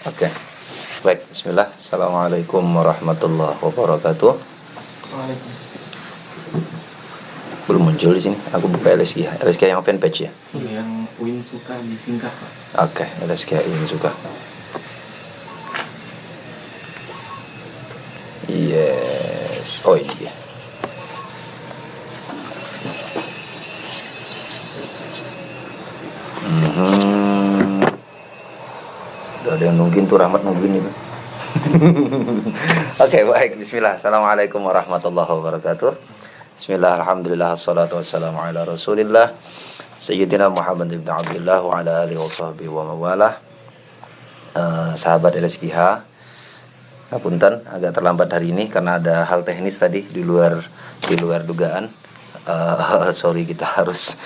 Oke. Baik, bismillah. Assalamualaikum warahmatullahi wabarakatuh. Waalaikumsalam. Belum muncul di sini. Aku buka LSG. LSG yang fanpage ya? Yang Win suka disingkat, Pak. Oke, LSG Win suka. Yes. Oh ini dia. Udah ada yang nungguin tuh, Rahmat nungguin itu. Oke, baik. Bismillah. Assalamualaikum warahmatullahi wabarakatuh. Bismillah, alhamdulillah, assalatu wassalamu ala rasulillah Sayyidina Muhammad ibn Abdullah wa ala alihi wa sahbihi wa mawalah. Sahabat LSGH, Punten, agak terlambat hari ini karena ada hal teknis tadi di luar dugaan. Sorry, kita harus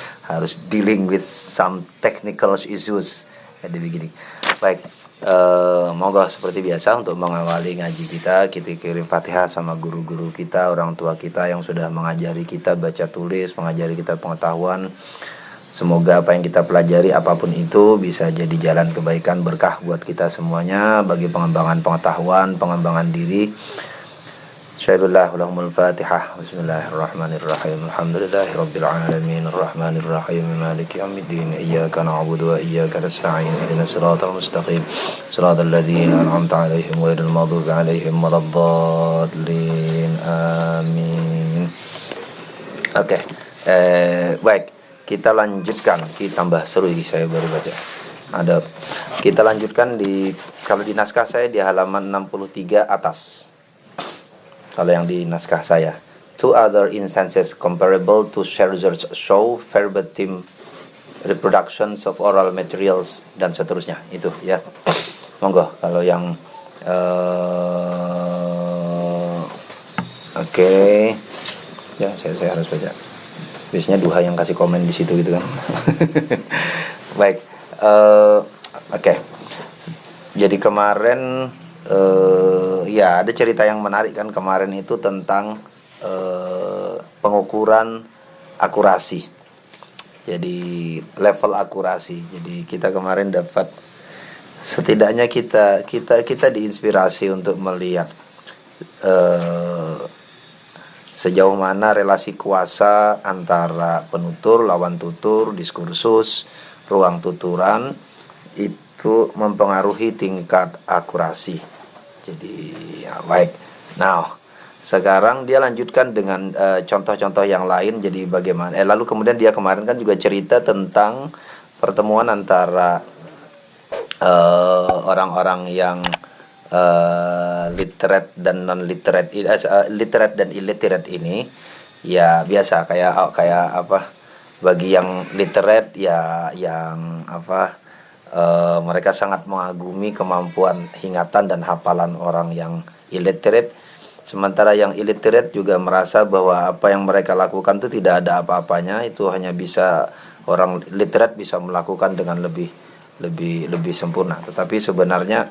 dealing with some technical issues. Jadi begini. Baik, monggo seperti biasa untuk mengawali ngaji kita kirim Fatihah sama guru-guru kita, orang tua kita yang sudah mengajari kita baca tulis, mengajari kita pengetahuan. Semoga apa yang kita pelajari apapun itu bisa jadi jalan kebaikan berkah buat kita semuanya bagi pengembangan pengetahuan, pengembangan diri. Bismillahirrahmanirrahim. Fatihah. Bismillahirrahmanirrahim. Alhamdulillahirabbil alamin arrahmanirrahim maliki yaumiddin iyyaka na'budu wa iyyaka nasta'in ihdinas siratal mustaqim siratal ladzina an'amta 'alaihim ghairil maghdubi 'alaihim waladdallin. Amin. Oke. Baik, kita lanjutkan. Ditambah seru ini saya baru baca. Kita lanjutkan kalau di naskah saya di halaman 63 atas. Kalau yang di naskah saya, two other instances comparable to Scherzer's show verbatim reproductions of oral materials dan seterusnya itu ya. Monggo kalau yang oke. Ya saya harus baca. Biasanya Duha yang kasih komen di situ gitu kan. Baik, oke. Jadi kemarin ya ada cerita yang menarik kan kemarin itu tentang pengukuran akurasi. Jadi level akurasi. Jadi kita kemarin dapat setidaknya kita diinspirasi untuk melihat sejauh mana relasi kuasa antara penutur, lawan tutur, diskursus, ruang tuturan itu mempengaruhi tingkat akurasi. Jadi ya, baik. Nah, sekarang dia lanjutkan dengan contoh-contoh yang lain. Jadi bagaimana? Lalu kemudian dia kemarin kan juga cerita tentang pertemuan antara orang-orang yang literate dan non literate, literate dan illiterate ini. Ya biasa kayak apa? Bagi yang literate ya yang apa? Mereka sangat mengagumi kemampuan ingatan dan hafalan orang yang illiterate. Sementara yang illiterate juga merasa bahwa apa yang mereka lakukan itu tidak ada apa-apanya. Itu hanya bisa orang literate bisa melakukan dengan lebih sempurna. Tetapi sebenarnya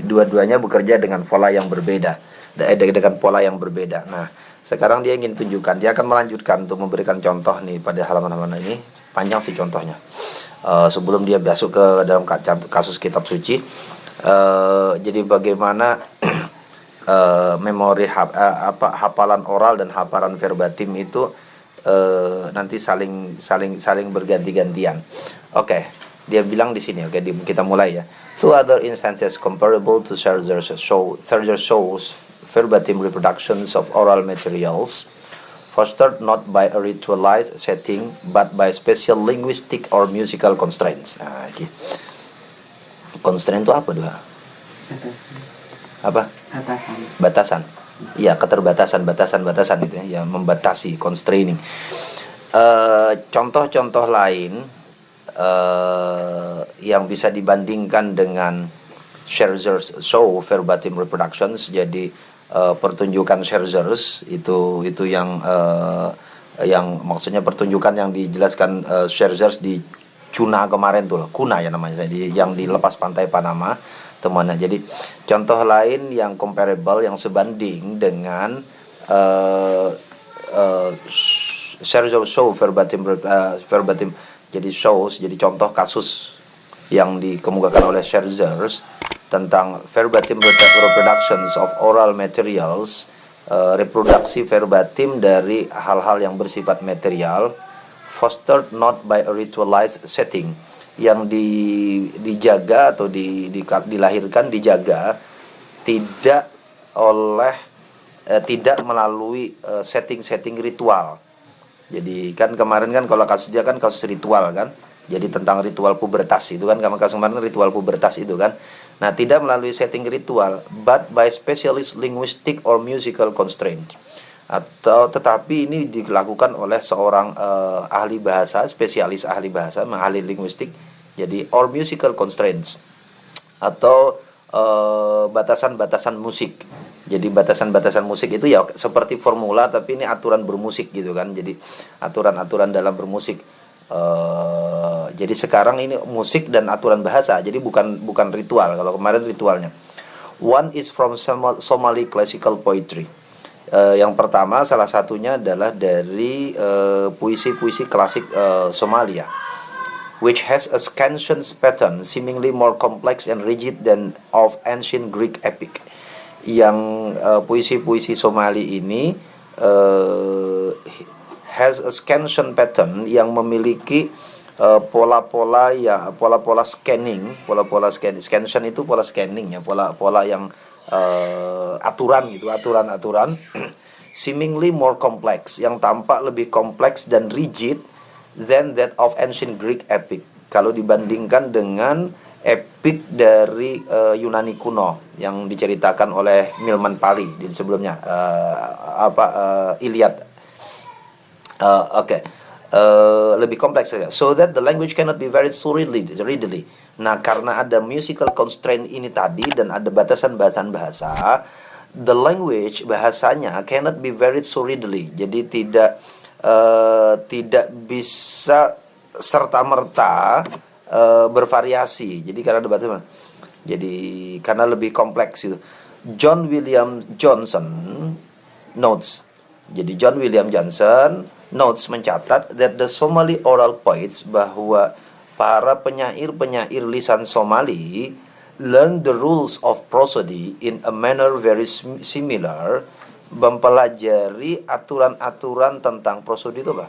dua-duanya bekerja dengan pola yang berbeda. Dengan pola yang berbeda. Nah, sekarang dia ingin tunjukkan. Dia akan melanjutkan untuk memberikan contoh nih pada halaman-halaman ini. Panjang sih contohnya. Sebelum dia masuk ke dalam kasus kitab suci, jadi bagaimana memori hafalan oral dan hafalan verbatim itu nanti saling berganti-gantian. Oke, dia bilang di sini. Oke, kita mulai ya. Two other instances comparable to Scherzer's shows verbatim reproductions of oral materials, fostered not by a ritualized setting but by special linguistic or musical constraints. Nah, okay. Constraint itu apa doa? Apa? Batasan. Iya, batasan itu ya, yang membatasi, constraining. Contoh-contoh lain yang bisa dibandingkan dengan Scherzer's show verbatim reproductions. Jadi pertunjukan Scherzer's itu yang maksudnya pertunjukan yang dijelaskan Scherzer's di Cuna kemarin tuh loh, Kuna ya namanya, yang di lepas pantai Panama temannya. Jadi contoh lain yang comparable, yang sebanding dengan Scherzer's show verbatim jadi shows, jadi contoh kasus yang dikemukakan oleh Scherzer's tentang verbatim reproductions of oral materials, reproduksi verbatim dari hal-hal yang bersifat material, fostered not by a ritualized setting, yang dijaga atau dilahirkan, dijaga tidak oleh tidak melalui setting-setting ritual. Jadi kan kemarin kan kalau kasus dia kan kasus ritual kan, jadi tentang ritual pubertas itu kan, kasus kemarin ritual pubertas itu kan. Nah, tidak melalui setting ritual, but by specialist linguistic or musical constraint. Atau tetapi ini dilakukan oleh seorang ahli bahasa, spesialis ahli bahasa, ahli linguistik. Jadi or musical constraints atau batasan-batasan musik. Jadi batasan-batasan musik itu ya seperti formula, tapi ini aturan bermusik gitu kan. Jadi aturan-aturan dalam bermusik. Jadi sekarang ini musik dan aturan bahasa. Jadi bukan ritual. Kalau kemarin ritualnya. One is from Somali classical poetry. Yang pertama salah satunya adalah dari puisi-puisi klasik Somalia, which has a scansion pattern seemingly more complex and rigid than of ancient Greek epic. Yang puisi-puisi Somali ini has a scansion pattern yang memiliki pola-pola scanning, scansion itu pola scanning ya, pola yang aturan gitu, aturan seemingly more complex, yang tampak lebih kompleks dan rigid than that of ancient Greek epic, kalau dibandingkan dengan epik dari Yunani kuno yang diceritakan oleh Milman Pali di sebelumnya, Iliad. Lebih kompleks saja. So that the language cannot be very so readily. Nah, karena ada musical constraint ini tadi dan ada batasan-batasan bahasa, the language, bahasanya cannot be very so readily. Jadi tidak bisa serta-merta bervariasi. Jadi karena ada batasan. Jadi karena lebih kompleks itu. John William Johnson notes. Jadi John William Johnson notes mencatat that the Somali oral poets, bahwa para penyair-penyair lisan Somali learn the rules of prosody in a manner very similar, mempelajari aturan-aturan tentang prosody itu apa?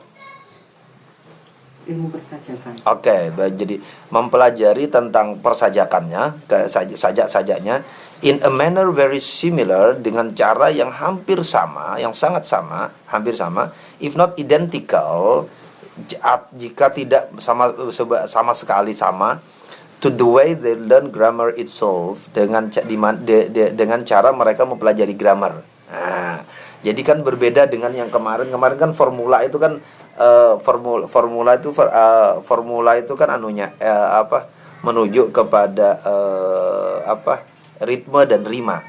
Ilmu persajakan. Oke, jadi mempelajari tentang persajakannya, sajak-sajaknya, in a manner very similar, dengan cara yang hampir sama, yang sangat sama, hampir sama, if not identical, jika tidak sama sekali sama, to the way they learn grammar itself, dengan cara mereka mempelajari grammar. Nah, jadi kan berbeda dengan yang kemarin kan formula itu kan formula itu kan anunya menuju kepada ritme dan rima.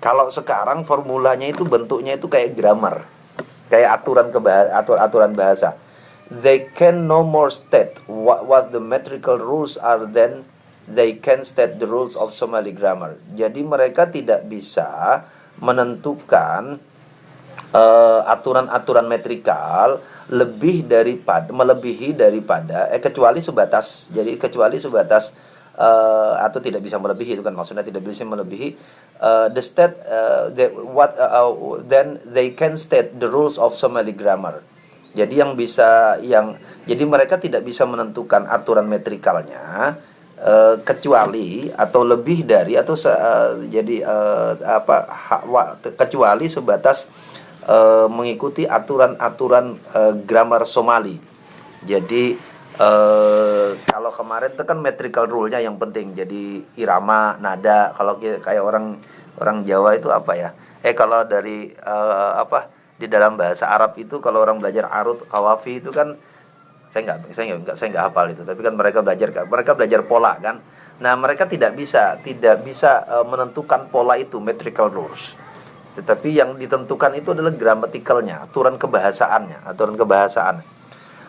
Kalau sekarang formulanya itu bentuknya itu kayak grammar, kayak aturan bahasa. They can no more state what the metrical rules are than they can state the rules of Somali grammar. Jadi mereka tidak bisa menentukan aturan-aturan metrikal melebihi daripada kecuali sebatas atau tidak bisa melebihi, itu kan maksudnya tidak bisa melebihi the state then they can state the rules of Somali grammar. Jadi jadi mereka tidak bisa menentukan aturan metrikalnya kecuali atau lebih dari atau kecuali sebatas mengikuti aturan-aturan grammar Somali. Jadi kalau kemarin itu kan metrical rule-nya yang penting. Jadi irama, nada. Kalau kayak orang Jawa itu apa ya? Kalau dari di dalam bahasa Arab itu kalau orang belajar arud, kawafi itu kan saya nggak hafal itu. Tapi kan mereka belajar pola kan. Nah, mereka tidak bisa menentukan pola itu, metrical rules. Tetapi yang ditentukan itu adalah gramaticalnya, aturan kebahasaan.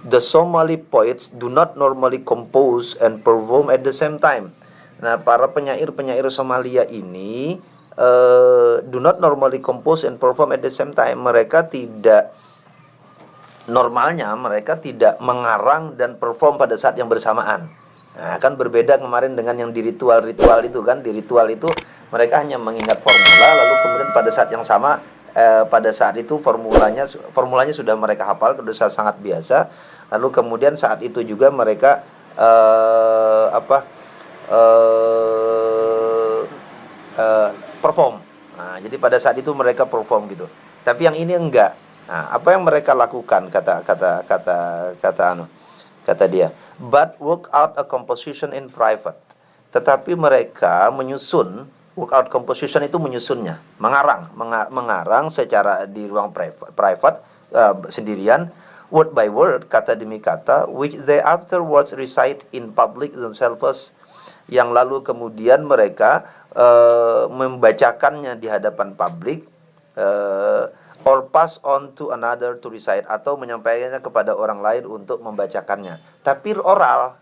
The Somali poets do not normally compose and perform at the same time. Nah, para penyair Somalia ini do not normally compose and perform at the same time. Mereka tidak mengarang dan perform pada saat yang bersamaan. Nah, kan berbeda kemarin dengan yang di ritual-ritual itu kan. Di ritual itu mereka hanya mengingat formula, lalu kemudian pada saat yang sama, pada saat itu formulanya sudah mereka hafal, sudah sangat biasa. Lalu kemudian saat itu juga mereka perform. Nah, jadi pada saat itu mereka perform gitu. Tapi yang ini enggak. Nah, apa yang mereka lakukan, kata dia, but work out a composition in private. Tetapi mereka menyusun, work out composition itu menyusunnya, mengarang secara di ruang private, sendirian, word by word, kata demi kata, which they afterwards recite in public themselves, yang lalu kemudian mereka membacakannya di hadapan publik, or pass on to another to recite, atau menyampaikannya kepada orang lain untuk membacakannya. Tapi oral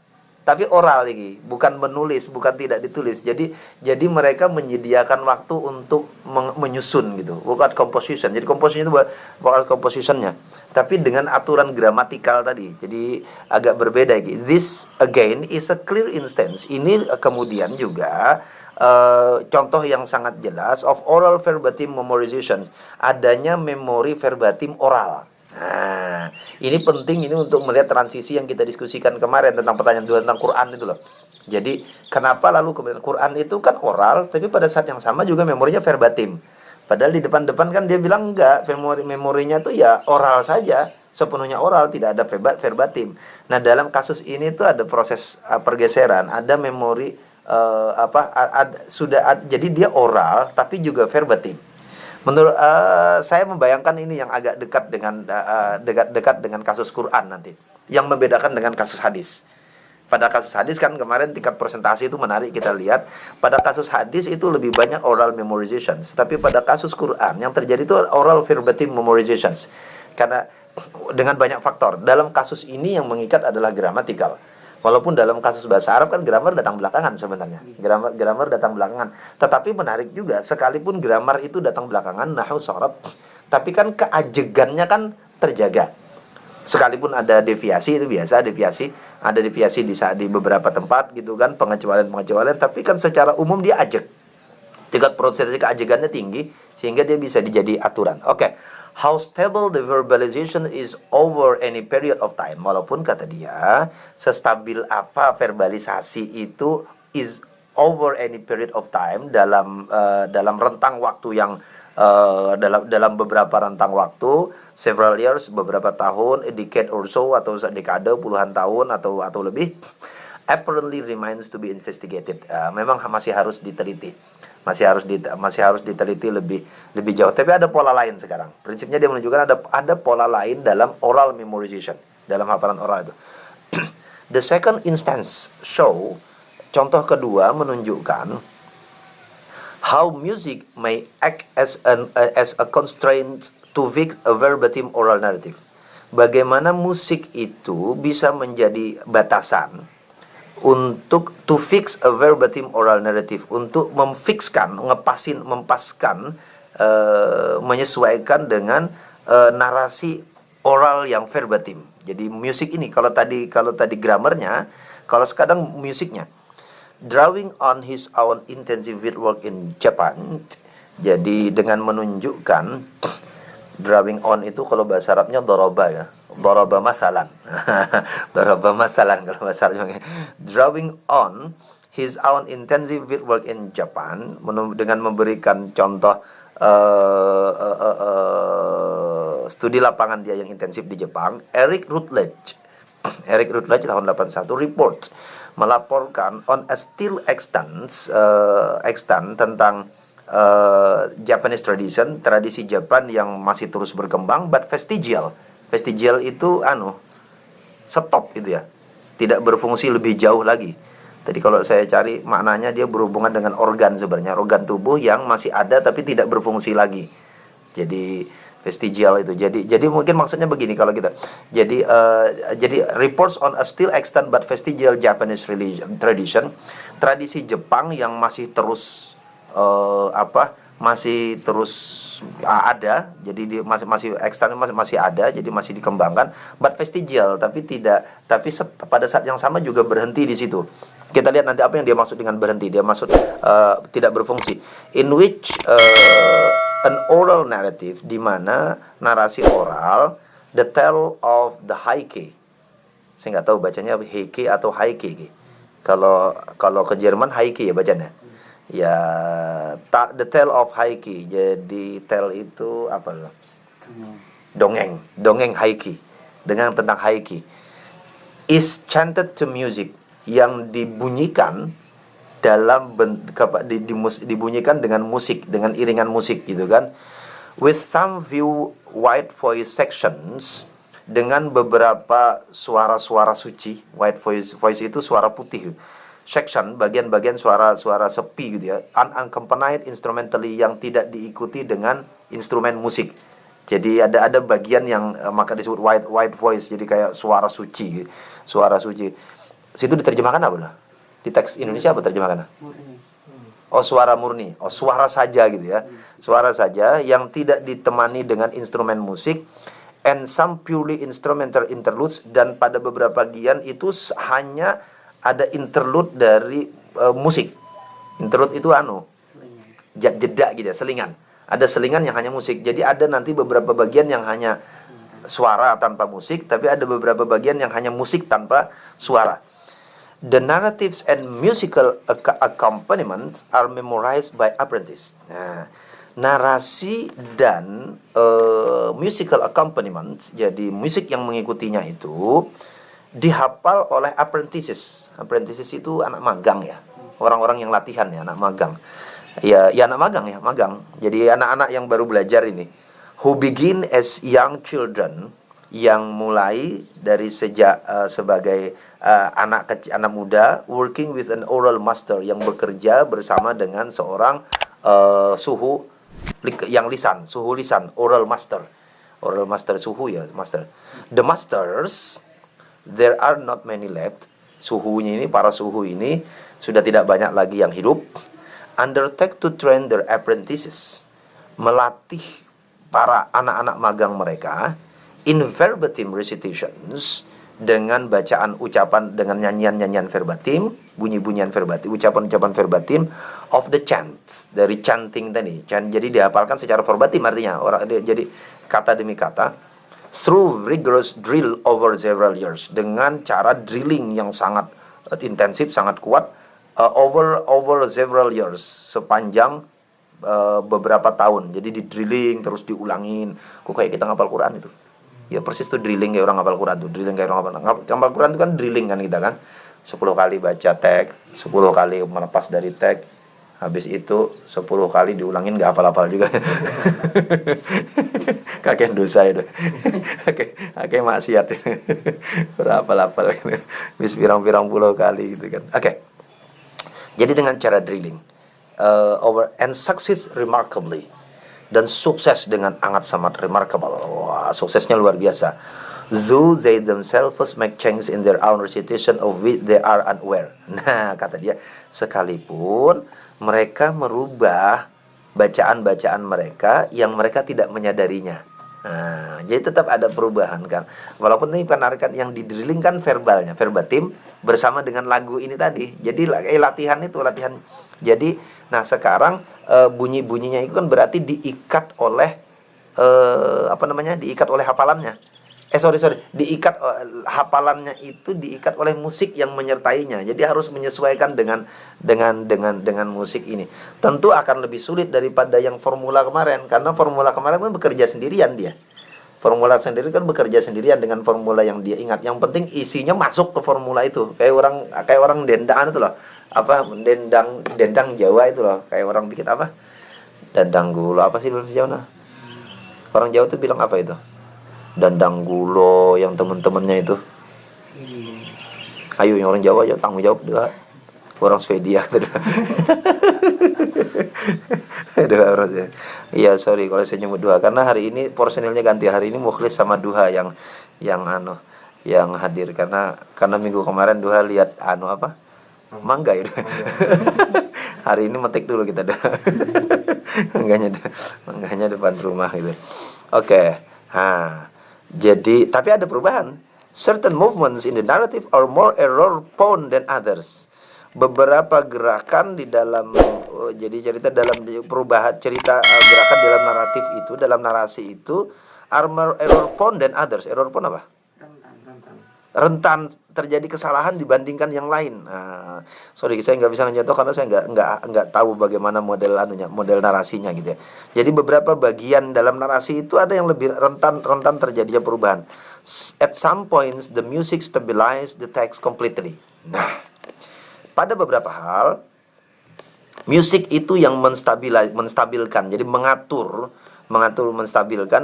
lagi, bukan menulis, bukan tidak ditulis. Jadi mereka menyediakan waktu untuk menyusun gitu, workout composition. Jadi composition itu workout compositionnya, tapi dengan aturan gramatikal tadi. Jadi agak berbeda lagi. This again is a clear instance. Ini kemudian juga contoh yang sangat jelas of oral verbatim memorization, adanya memori verbatim oral. Nah, ini penting ini untuk melihat transisi yang kita diskusikan kemarin tentang pertanyaan dua tentang Quran itu loh. Jadi kenapa lalu kemudian Quran itu kan oral, tapi pada saat yang sama juga memorinya verbatim. Padahal di depan-depan kan dia bilang enggak, memorinya tuh ya oral saja, sepenuhnya oral, tidak ada verbatim. Nah, dalam kasus ini tuh ada proses pergeseran, ada memori jadi dia oral tapi juga verbatim. Menurut saya membayangkan ini yang agak dekat dengan kasus Quran nanti, yang membedakan dengan kasus hadis. Pada kasus hadis kan kemarin tingkat presentasi itu menarik kita lihat. Pada kasus hadis itu lebih banyak oral memorization, tapi pada kasus Quran yang terjadi itu oral verbatim memorizations. Karena dengan banyak faktor. Dalam kasus ini yang mengikat adalah gramatikal. Walaupun dalam kasus bahasa Arab kan grammar datang belakangan sebenarnya. Grammar datang belakangan. Tetapi menarik juga, sekalipun grammar itu datang belakangan, nahwu sharaf, tapi kan keajegannya kan terjaga. Sekalipun ada deviasi, itu biasa ada deviasi di beberapa tempat gitu kan, pengecualian, tapi kan secara umum dia ajeg. Tingkat prosentase keajegannya tinggi sehingga dia bisa dijadi aturan. Oke. How stable the verbalization is over any period of time. Walaupun kata dia, sestabil apa verbalisasi itu is over any period of time, dalam rentang waktu yang dalam beberapa rentang waktu, several years, beberapa tahun, a decade or so, atau dekade, puluhan tahun atau lebih, apparently remains to be investigated. Memang masih harus diteliti. Masih harus diteliti lebih jauh. Tapi ada pola lain sekarang. Prinsipnya dia menunjukkan ada pola lain dalam oral memorization, dalam hafalan oral itu. The second instance show, contoh kedua menunjukkan how music may act as a constraint to fix a verbatim oral narrative. Bagaimana musik itu bisa menjadi batasan untuk to fix a verbatim oral narrative, untuk mempaskan, menyesuaikan dengan narasi oral yang verbatim. Jadi musik ini kalau tadi grammarnya, kalau sekarang musiknya, drawing on his own intensive work in Japan. Jadi dengan menunjukkan, drawing on itu kalau bahasa Arabnya doroba ya. Daraba masalan. Daraba masalan kalau bahasa Arabnya. Drawing on his own intensive work in Japan, dengan memberikan contoh studi lapangan dia yang intensif di Jepang. Eric Rutledge tahun 81 melaporkan on a still extant tentang Japanese tradisi Japan yang masih terus berkembang, but vestigial itu stop itu ya, tidak berfungsi lebih jauh lagi. Tadi kalau saya cari maknanya dia berhubungan dengan organ, sebenarnya organ tubuh yang masih ada tapi tidak berfungsi lagi. Jadi vestigial itu. Jadi mungkin maksudnya begini kalau kita. Jadi reports on a still extant but vestigial Japanese tradition, tradisi Jepang yang masih terus masih terus ada, jadi dia masih eksternal masih ada, jadi masih dikembangkan, but vestigial, pada saat yang sama juga berhenti di situ. Kita lihat nanti apa yang dia maksud dengan berhenti. Dia maksud tidak berfungsi, in which an oral narrative, di mana narasi oral, the tale of the Heike. Saya nggak tahu bacanya Heike atau Heike. Kalau ke Jerman Heike ya bacanya. Ya, the tale of Heike. Jadi tale itu apa loh? Dongeng Heike. Dengan tentang Heike. Is chanted to music, yang dibunyikan dalam dibunyikan dengan musik, dengan iringan musik gitu kan. With some few white voice sections, dengan beberapa suara-suara suci. White voice itu suara putih. Section, bagian-bagian suara sepi gitu ya, unaccompanied instrumentally, yang tidak diikuti dengan instrumen musik. Jadi ada bagian yang maka disebut white voice, jadi kayak suara suci. Situ diterjemahkan apa lah? Di teks Indonesia apa terjemahkan? Murni. Oh, suara murni. Oh, suara saja gitu ya. Suara saja yang tidak ditemani dengan instrumen musik. And some purely instrumental interludes, dan pada beberapa bagian itu hanya ada interlude dari musik. Interlude itu jeda gitu ya, selingan. Ada selingan yang hanya musik. Jadi ada nanti beberapa bagian yang hanya suara tanpa musik, tapi ada beberapa bagian yang hanya musik tanpa suara. The narratives and musical accompaniments are memorized by apprentice. Nah, narasi dan musical accompaniment, jadi musik yang mengikutinya itu dihafal oleh apprentices. Apprentices itu anak magang ya, orang-orang yang latihan ya, anak magang. Ya anak magang ya, magang. Jadi anak-anak yang baru belajar ini, who begin as young children, yang mulai dari sejak sebagai anak muda, working with an oral master, yang bekerja bersama dengan seorang suhu yang lisan, suhu lisan, oral master suhu ya, master. The masters, there are not many left. Suhunya ini, para suhu ini sudah tidak banyak lagi yang hidup. Undertake to train their apprentices, melatih para anak-anak magang mereka in verbatim recitations, dengan bacaan ucapan, dengan nyanyian-nyanyian verbatim, bunyi-bunyian verbatim, ucapan-ucapan verbatim of the chant, dari chanting tadi. Jadi dihafalkan secara verbatim, artinya jadi kata demi kata, through rigorous drill over several years, dengan cara drilling yang sangat intensif, sangat kuat, over several years, sepanjang beberapa tahun. Jadi di drilling, terus diulangin. Kok kayak kita ngapal Quran itu? Ya persis tuh drilling kayak orang ngapal Quran tuh. Drilling kayak orang ngapal Quran itu kan drilling kan kita kan. 10 kali baca teks, 10 kali melepas dari teks. Habis itu 10 kali diulangin, gak hafal-hafal juga. Kakek dosa itu. Kakek maksiat. Berhafal-hafal. Bis pirang-pirang puluh kali gitu kan. Oke. Jadi dengan cara drilling, over and succeeds remarkably, dan sukses dengan sangat remarkable. Wah, suksesnya luar biasa. Though they themselves make changes in their own recitation of which they are unaware. Nah, kata dia, sekalipun mereka merubah bacaan-bacaan mereka yang mereka tidak menyadarinya. Nah, jadi tetap ada perubahan kan. Walaupun ini penarikan yang didrilling kan verbalnya, verbatim bersama dengan lagu ini tadi. Jadi latihan itu latihan. Jadi, nah sekarang bunyi-bunyinya itu kan berarti diikat oleh diikat oleh hafalannya. Diikat hafalannya itu diikat oleh musik yang menyertainya. Jadi harus menyesuaikan dengan musik ini. Tentu akan lebih sulit daripada yang formula kemarin, karena formula kemarin kan bekerja sendirian dia. Formula sendiri kan bekerja sendirian dengan formula yang dia ingat. Yang penting isinya masuk ke formula itu. Kayak orang dendangan itu loh. Dendang Jawa itu loh. Kayak orang bikin apa? Dandang gula, apa sih bahasa Jawa nah? Orang Jawa tuh bilang apa itu? Dandang gulo, yang temen-temennya itu. Ayo yang orang Jawa aja tanggung jawab juga. Orang Swedia gitu. Iya sorry kalau saya nyebut Duha, karena hari ini personilnya ganti. Hari ini Mukhlis sama Duha yang hadir, karena minggu kemarin Duha lihat mangga ya. Hari ini metik dulu kita dah. mangganya depan rumah gitu. Oke. Jadi tapi ada perubahan. Certain movements in the narrative are more error prone than others. Beberapa gerakan di dalam jadi cerita dalam perubahan cerita gerakan dalam naratif itu, dalam narasi itu are more error prone than others. Error prone apa? Rentan terjadi kesalahan dibandingkan yang lain. Sorry, saya nggak bisa menjatuh karena saya nggak tahu bagaimana model narasinya gitu ya. Jadi beberapa bagian dalam narasi itu ada yang lebih rentan terjadinya perubahan. At some points the music stabilize the text completely. Nah, pada beberapa hal musik itu yang menstabilkan, jadi menstabilkan,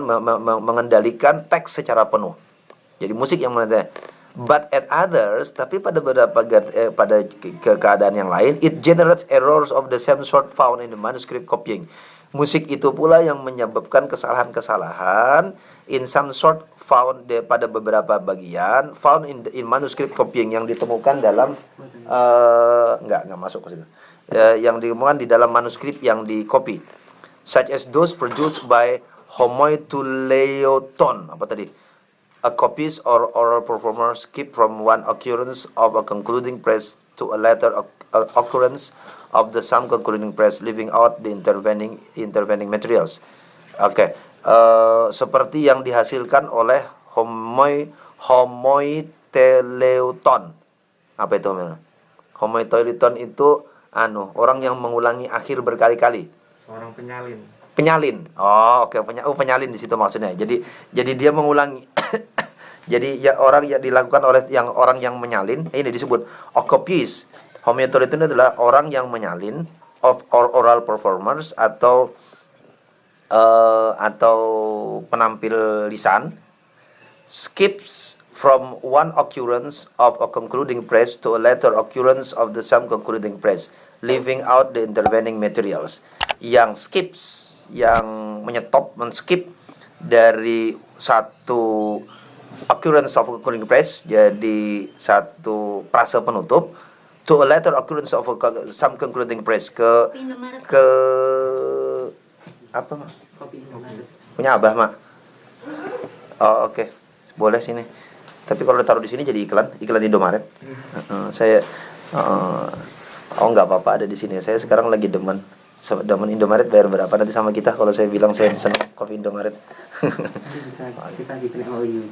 mengendalikan teks secara penuh. Jadi musik yang but at others, tapi pada beberapa keadaan yang lain, it generates errors of the same sort found in the manuscript copying. Musik itu pula yang menyebabkan kesalahan-kesalahan in some sort found pada beberapa bagian found in manuscript copying yang ditemukan dalam nggak masuk ke situ. Yang ditemukan di dalam manuskrip yang di-copy, such as those produced by homoiouleiton. Apa tadi? A copies or oral performer skip from one occurrence of a concluding phrase to a later occurrence of the some concluding phrase, leaving out the intervening materials. Oke. Seperti yang dihasilkan oleh homoiouleiton. Apa itu? Homoiouleiton itu orang yang mengulangi akhir berkali-kali. Seorang penyalin. Oh, oke, penyalin di situ maksudnya. Jadi dia mengulangi. Jadi ya orang yang dilakukan oleh orang yang menyalin, ini disebut copyist. Homoiouleiton itu adalah orang yang menyalin of oral performers atau penampil lisan, skips from one occurrence of a concluding phrase to a later occurrence of the same concluding phrase, leaving out the intervening materials. Yang skips, yang men-skip dari satu occurrence of a concluding phrase, jadi satu frase penutup, to a later occurrence of some concluding phrase, ke apa, Mak? Punya Abah, Mak? Oh, oke. Boleh sini. Tapi kalau ditaruh di sini jadi iklan Indomaret. Saya nggak apa-apa ada di sini. Saya sekarang lagi demen Indomaret. Bayar berapa nanti sama kita kalau saya bilang saya senang kopi Indomaret? Bisa kita bikin MOU.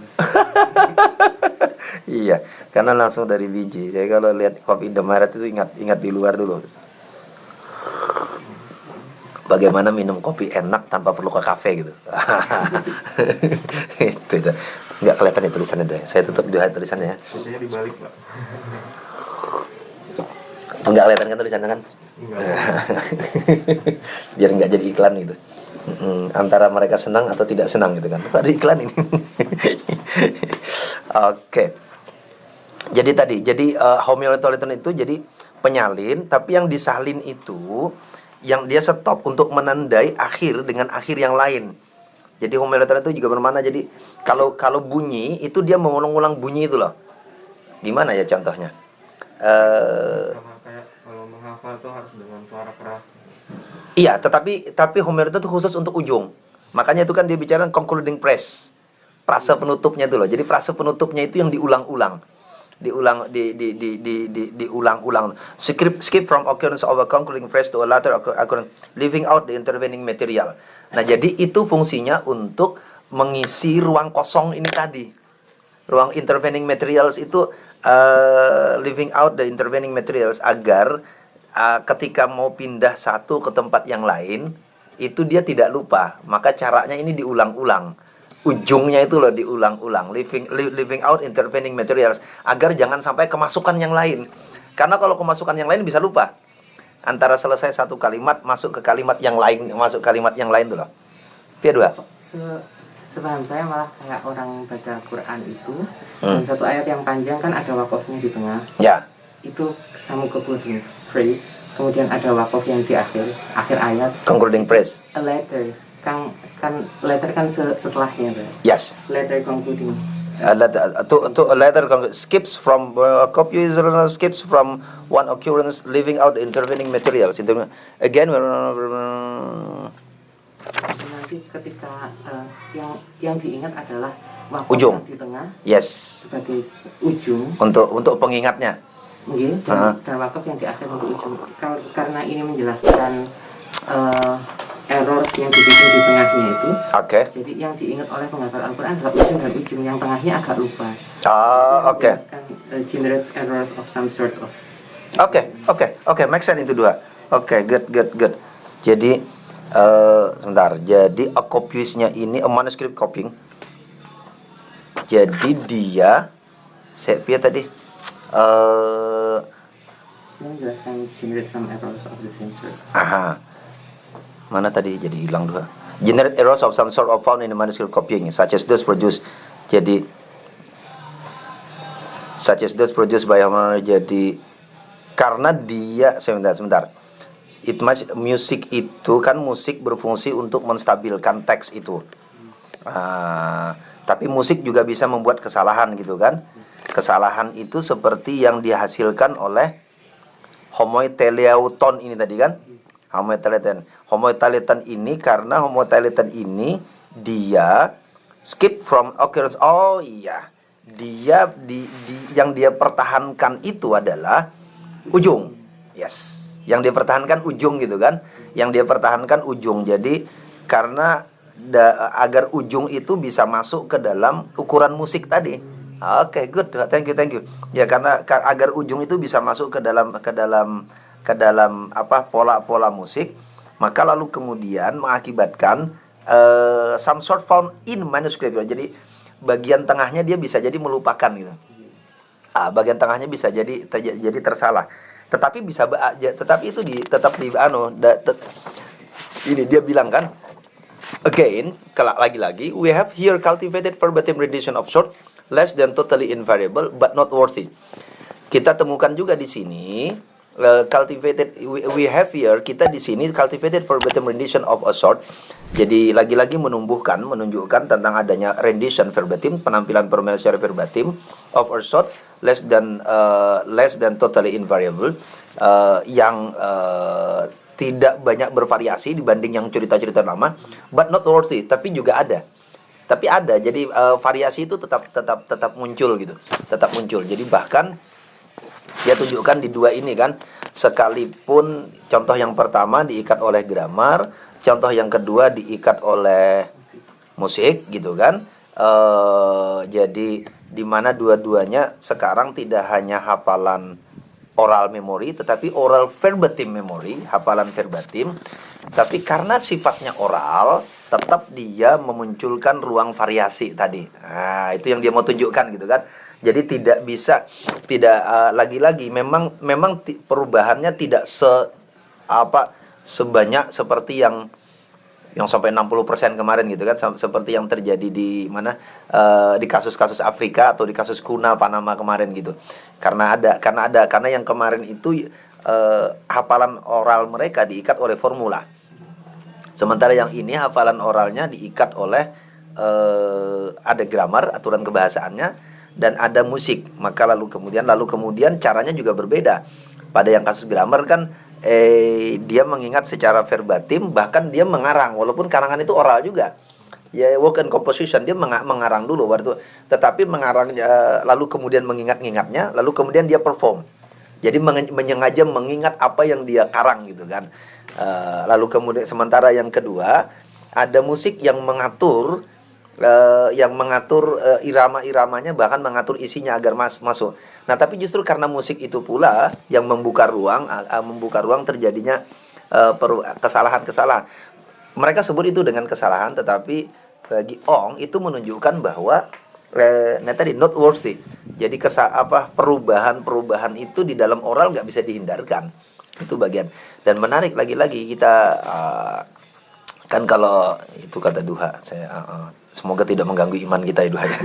Iya, karena langsung dari biji. Saya kalau lihat kopi Indomaret itu ingat di luar dulu. Bagaimana minum kopi enak tanpa perlu ke kafe gitu. Itu nggak kelihatan ya tulisannya deh. Saya tutup di tulisannya ya. Tulisannya dibalik, Pak. Nggak kelihatan kan tulisannya kan? Enggak. Biar nggak jadi iklan gitu. Antara mereka senang atau tidak senang gitu kan. Ada iklan ini. Oke. Jadi homoiouleiton itu jadi penyalin, tapi yang disalin itu yang dia stop untuk menandai akhir dengan akhir yang lain. Jadi homoiouleiton itu juga bermana, jadi kalau bunyi itu dia mengulang-ulang bunyi itu loh. Gimana ya contohnya? Kayak kalau menghafal tuh harus dengan suara keras. Iya, tapi homoiouleiton itu khusus untuk ujung. Makanya itu kan dia bicara concluding phrase. Frase penutupnya itu loh. Jadi frase penutupnya itu yang diulang-ulang. Diulang-ulang. Skip from occurrence of a concluding phrase to a later occurrence, leaving out the intervening material. Nah, jadi itu fungsinya untuk mengisi ruang kosong ini tadi. Ruang intervening materials itu leaving out the intervening materials agar ketika mau pindah satu ke tempat yang lain itu dia tidak lupa. Maka caranya ini diulang-ulang. Ujungnya itu loh diulang-ulang, leaving out intervening materials agar jangan sampai kemasukan yang lain. Karena kalau kemasukan yang lain bisa lupa. Antara selesai satu kalimat masuk ke kalimat yang lain, tuh loh. Dua. Sepaham saya malah kayak orang baca Quran itu, dan satu ayat yang panjang kan ada wakofnya di tengah. Ya. Itu sama concluding phrase, kemudian ada wakof yang di akhir ayat. Concluding phrase. A letter. Kan letter kan setelahnya, Bro. Yes. Letter concluding. A letter skips from copy skips from one occurrence, leaving out the intervening materials. Again, Jadi ketika yang diingat adalah wakaf Ujung. yang di tengah Yes. sebagai ujung, Untuk pengingatnya. nggih, dan wakaf yang di akhir untuk ujung. Karena ini menjelaskan errors yang dibikin di tengahnya itu. Oke. Jadi yang diingat oleh penghafal Al-Quran adalah ujung dan ujung, yang tengahnya agak lupa. Oke. Generates errors of some sorts of. Oke, make sense itu dua. Oke, good. Jadi sebentar. Jadi a copyistnya ini a manuscript copying. Jadi dia saya pilih tadi Yang menjelaskan generate some errors of the same sort. aha. Mana tadi jadi hilang dua. Generate errors of some sort of found in the manuscript copying such as those produced. Jadi such as those produced by jadi karena dia sebentar. Musik itu kan musik berfungsi untuk menstabilkan teks itu. Tapi musik juga bisa membuat kesalahan gitu kan. Kesalahan itu seperti yang dihasilkan oleh homoitaleuton ini tadi kan. Homoitaleuton ini karena homoitaleuton ini dia skip from occurrence. Oh iya. Dia yang dia pertahankan itu adalah ujung. Yes. Yang dia pertahankan ujung gitu kan. Yang dia pertahankan ujung. Jadi karena agar ujung itu bisa masuk ke dalam ukuran musik tadi. Oke, good. Thank you. Ya karena agar ujung itu bisa masuk ke dalam pola musik, maka lalu kemudian mengakibatkan some sort found in manuscript. Jadi bagian tengahnya dia bisa jadi melupakan gitu. Bagian tengahnya bisa jadi tersalah. Tetapi itu ini dia bilang kan, again, lagi-lagi, we have here cultivated verbatim rendition of short, less than totally invariable, but not worthy. Kita temukan juga di sini kita di sini cultivated verbatim rendition of a short. Jadi lagi-lagi menunjukkan tentang adanya rendition verbatim, penampilan permainan secara verbatim of a short less than totally invariable, yang tidak banyak bervariasi dibanding yang cerita-cerita lama, but not worthy, tapi juga ada. Jadi variasi itu tetap muncul gitu, tetap muncul. Jadi bahkan dia tunjukkan di dua ini kan, sekalipun contoh yang pertama diikat oleh grammar, contoh yang kedua diikat oleh musik gitu kan. Jadi di mana dua-duanya sekarang tidak hanya hafalan oral memory, tetapi oral verbatim memory, hafalan verbatim. Tapi karena sifatnya oral, tetap dia memunculkan ruang variasi tadi. Nah, itu yang dia mau tunjukkan gitu kan. Jadi lagi-lagi memang perubahannya tidak sebanyak seperti yang sampai 60% kemarin gitu kan, seperti yang terjadi di di kasus-kasus Afrika atau di kasus Kuna Panama kemarin gitu. Karena yang kemarin itu hafalan oral mereka diikat oleh formula. Sementara yang ini hafalan oralnya diikat oleh ada grammar, aturan kebahasaannya, dan ada musik. Maka lalu kemudian caranya juga berbeda. Pada yang kasus grammar kan dia mengingat secara verbatim, bahkan dia mengarang, walaupun karangan itu oral juga. Ya, work and composition, dia mengarang dulu tetapi mengarang lalu kemudian mengingat-ingatnya, lalu kemudian dia perform. Jadi menyengaja mengingat apa yang dia karang gitu kan. Lalu kemudian sementara yang kedua ada musik yang mengatur irama-iramanya, bahkan mengatur isinya agar masuk. Nah, tapi justru karena musik itu pula yang membuka ruang terjadinya kesalahan-kesalahan. Mereka sebut itu dengan kesalahan, tetapi bagi Ong itu menunjukkan bahwa tadi not worthy. Jadi perubahan itu di dalam oral nggak bisa dihindarkan. Itu bagian. Dan menarik lagi-lagi kita kan kalau itu kata Duha, saya semoga tidak mengganggu iman kita ya Duha ya.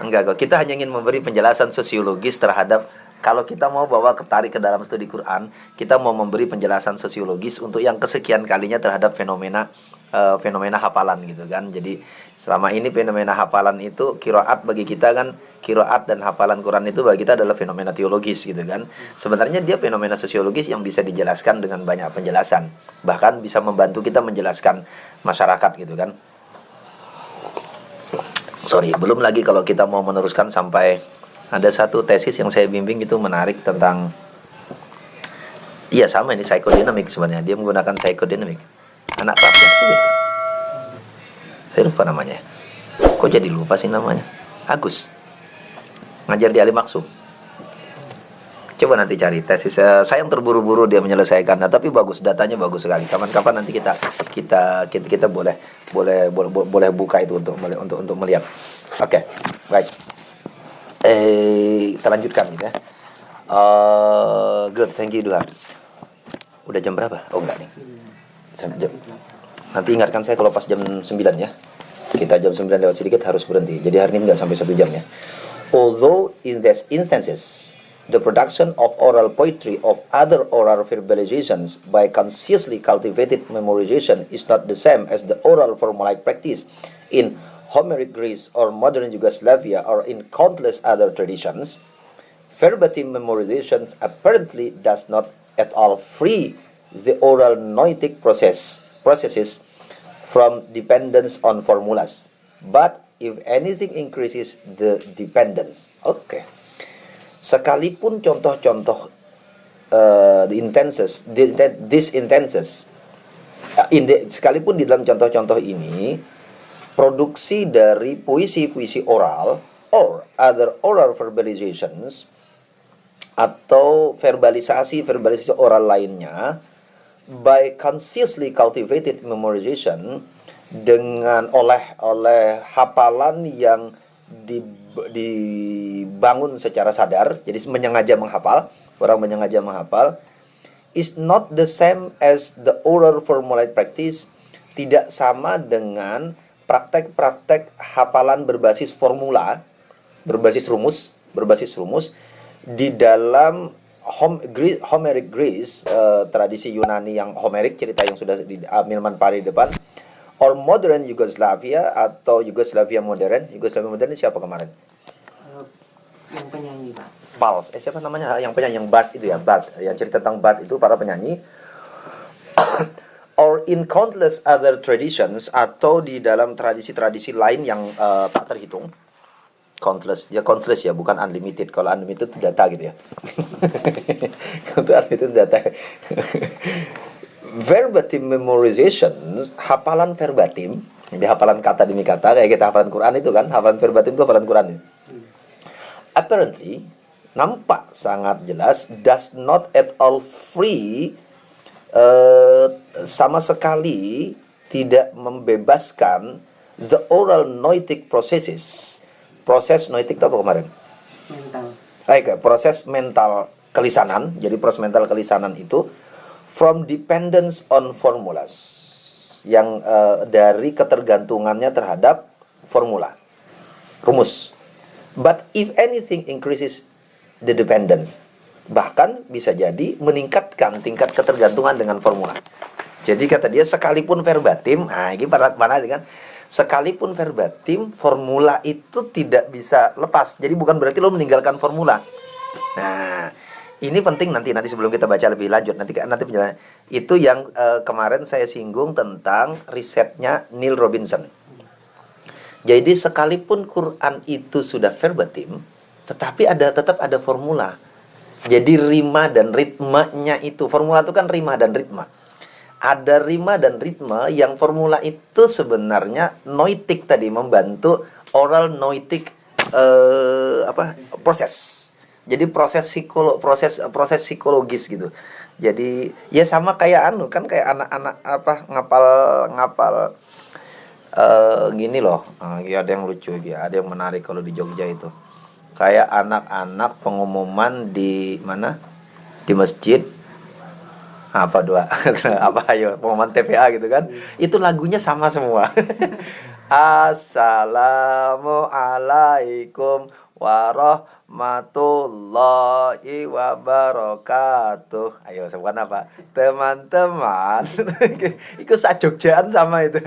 Enggak kok. Kita hanya ingin memberi penjelasan sosiologis terhadap, kalau kita mau bawa ketarik ke dalam studi Quran, kita mau memberi penjelasan sosiologis untuk yang kesekian kalinya terhadap fenomena fenomena hafalan gitu kan. Jadi selama ini fenomena hafalan itu qiraat bagi kita kan, qiraat dan hafalan Quran itu bagi kita adalah fenomena teologis gitu kan. Sebenarnya dia fenomena sosiologis yang bisa dijelaskan dengan banyak penjelasan. Bahkan bisa membantu kita menjelaskan masyarakat gitu kan. Sorry, belum lagi kalau kita mau meneruskan sampai ada satu tesis yang saya bimbing itu menarik tentang, iya sama ini psikodinamik sebenarnya. Dia menggunakan psikodinamik. Anak rakyat sih. Saya lupa namanya. Kok jadi lupa sih namanya? Agus. Ngajar di Ali Maksum. Coba nanti cari tesis. Saya yang terburu-buru dia menyelesaikan. Nah, tapi bagus, datanya bagus sekali. Kapan-kapan nanti kita boleh buka itu untuk melihat. Oke, baik. Kita lanjutkan gitu ya. Good, thank you Duha. Udah jam berapa? Oh enggak nih. Nanti ingatkan saya kalau pas jam 9 ya. Kita jam 9 lewat sedikit harus berhenti. Jadi hari ini enggak sampai 1 jam ya. Although in these instances the production of oral poetry of other oral verbalizations by consciously cultivated memorization is not the same as the oral formalized practice in Homeric Greece or modern Yugoslavia or in countless other traditions, verbatim memorization apparently does not at all free the oral noetic processes from dependence on formulas, but if anything increases the dependence. Oke. Sekalipun contoh-contoh sekalipun di dalam contoh-contoh ini produksi dari puisi-puisi oral or other oral verbalizations atau verbalisasi oral lainnya by consciously cultivated memorization dengan oleh hafalan yang dibangun secara sadar, jadi orang menyengaja menghafal, is not the same as the oral formalized practice, tidak sama dengan praktek-praktek hafalan berbasis formula, berbasis rumus di dalam Homeric Greece, tradisi Yunani yang Homeric, cerita yang sudah Milman Pari depan, or modern Yugoslavia atau Yugoslavia modern. Yugoslavia modern siapa kemarin? Yang penyanyi, Pak. Pals. Siapa namanya? Yang penyanyi, yang Bard itu ya, Bard. Yang cerita tentang Bard itu para penyanyi. Or in countless other traditions, atau di dalam tradisi-tradisi lain yang tak terhitung. Countless ya, bukan unlimited. Kalau unlimited itu data gitu ya. Itu unlimited data. Verbatim memorization, hafalan verbatim, jadi hafalan kata demi kata, kayak kita hafalan Quran itu kan, hafalan verbatim itu hafalan Quran. Apparently, nampak sangat jelas, does not at all free, sama sekali tidak membebaskan the oral noetic processes. Proses noetik itu apa kemarin? Mental. Proses mental kelisanan. Jadi proses mental kelisanan itu from dependence on formulas, yang dari ketergantungannya terhadap formula, rumus. But if anything increases the dependence, bahkan bisa jadi meningkatkan tingkat ketergantungan dengan formula. Jadi kata dia sekalipun verbatim, ini mana kan? Sekalipun verbatim, formula itu tidak bisa lepas. Jadi bukan berarti lo meninggalkan formula. Nah, ini penting nanti sebelum kita baca lebih lanjut, nanti penjelasan itu yang kemarin saya singgung tentang risetnya Neil Robinson. Jadi sekalipun Quran itu sudah verbatim, tetapi tetap ada formula. Jadi rima dan ritmenya itu, formula itu kan rima dan ritma. Ada rima dan ritme yang formula itu sebenarnya noetik tadi, membantu oral noetik proses. Jadi proses psikologis gitu. Jadi ya sama kayak kan kayak anak-anak ngapal gini loh. Ada yang lucu gitu, ada yang menarik kalau di Jogja itu. Kayak anak-anak pengumuman di mana? Di masjid. Pengumuman TPA gitu kan. Itu lagunya sama semua. Assalamualaikum warahmatullahi wabarakatuh. Ayo sebutan apa? Teman-teman. Itu sajogjaan sama itu.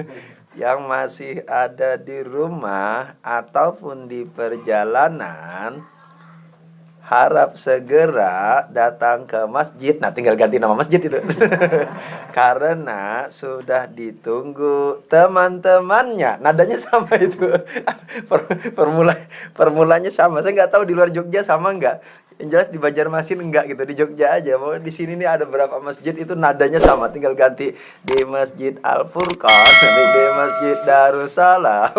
Yang masih ada di rumah ataupun di perjalanan, harap segera datang ke masjid. Nah, tinggal ganti nama masjid itu. Karena sudah ditunggu teman-temannya. Nadanya sama itu. Formulanya sama. Saya nggak tahu di luar Jogja sama nggak. Yang jelas di Banjarmasin enggak gitu, di Jogja aja. Mau di sini nih ada beberapa masjid itu nadanya sama, tinggal ganti di Masjid Al-Furqan, di Masjid Darussalam.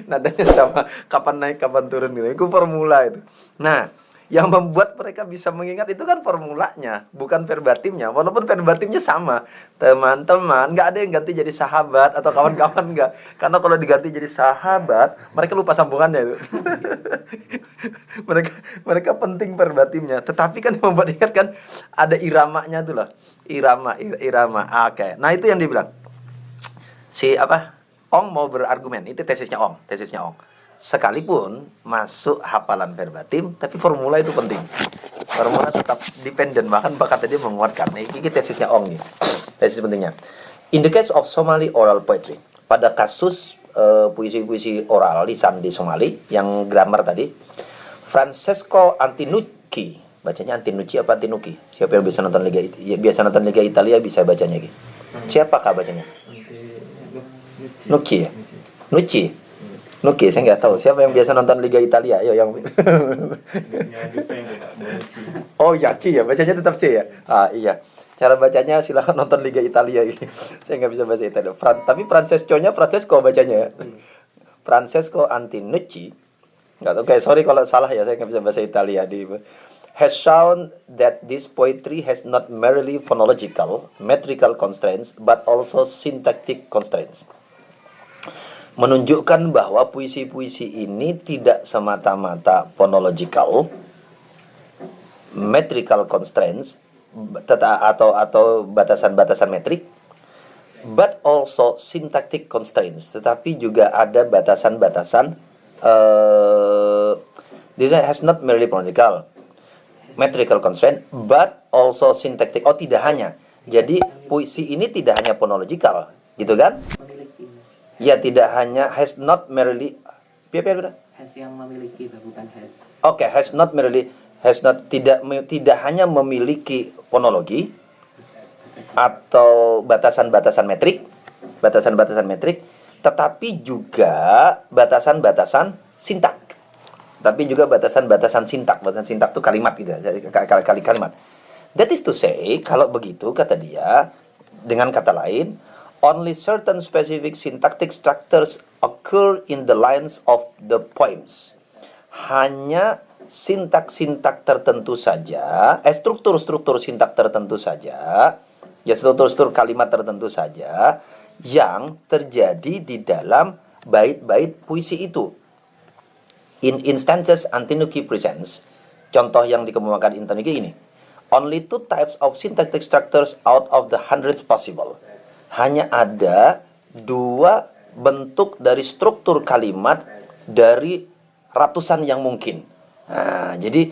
Nadanya sama, kapan naik kapan turun gitu. Itu formula itu. Nah, yang membuat mereka bisa mengingat itu kan formulanya, bukan verbatimnya. Walaupun verbatimnya sama, teman-teman, nggak ada yang ganti jadi sahabat atau kawan-kawan, nggak. Karena kalau diganti jadi sahabat, mereka lupa sambungannya itu. mereka penting verbatimnya. Tetapi kan yang membuat ingat kan ada iramanya tuh loh, irama. Oke. Nah itu yang dibilang si apa? Ong mau berargumen. Itu tesisnya Ong. Sekalipun masuk hafalan verbatim, tapi formula itu penting. Formula tetap dependen, bahkan kata dia menguatkan. Ini tesisnya Ong nih. Tesis pentingnya. In the case of Somali oral poetry, pada kasus puisi-puisi oral lisan di Somali yang grammar tadi, Francesco Antinucci, bacanya Antinucci apa Antinucci? Siapa yang bisa nonton Liga Italia bisa bacanya gitu. Siapakah bacanya? Nucci ya? Nucci. Nuki, saya nggak tahu siapa yang biasa nonton Liga Italia. Ayo yang oh ya, C ya, bacanya tetap C ya. Iya, cara bacanya silakan nonton Liga Italia. Saya nggak bisa bahasa Italia. Tapi Francesco bacanya. Francesco Antinucci. Nggak tahu. Oke, sorry kalau salah ya, saya nggak bisa bahasa Italia. Has shown that this poetry has not merely phonological, metrical constraints, but also syntactic constraints. Menunjukkan bahwa puisi-puisi ini tidak semata-mata phonological, metrical constraints atau batasan-batasan metrik, but also syntactic constraints, tetapi juga ada batasan-batasan this has not merely phonological, metrical constraint, but also syntactic. Oh, tidak hanya. Jadi puisi ini tidak hanya phonological, gitu kan? Ya, tidak hanya has not merely Has yang memiliki, bukan has. Oke, tidak hanya memiliki fonologi atau batasan-batasan metrik, tetapi juga batasan-batasan sintak. Batasan sintak itu kalimat gitu, kalimat. That is to say, kalau begitu kata dia, dengan kata lain, only certain specific syntactic structures occur in the lines of the poems. Hanya sintak-sintak tertentu saja, struktur-struktur sintak tertentu saja, ya struktur-struktur kalimat tertentu saja yang terjadi di dalam bait-bait puisi itu. In instances Antinucci presents, contoh yang dikemukakan Antinucci ini, only two types of syntactic structures out of the hundreds possible. Hanya ada dua bentuk dari struktur kalimat dari ratusan yang mungkin. Nah, jadi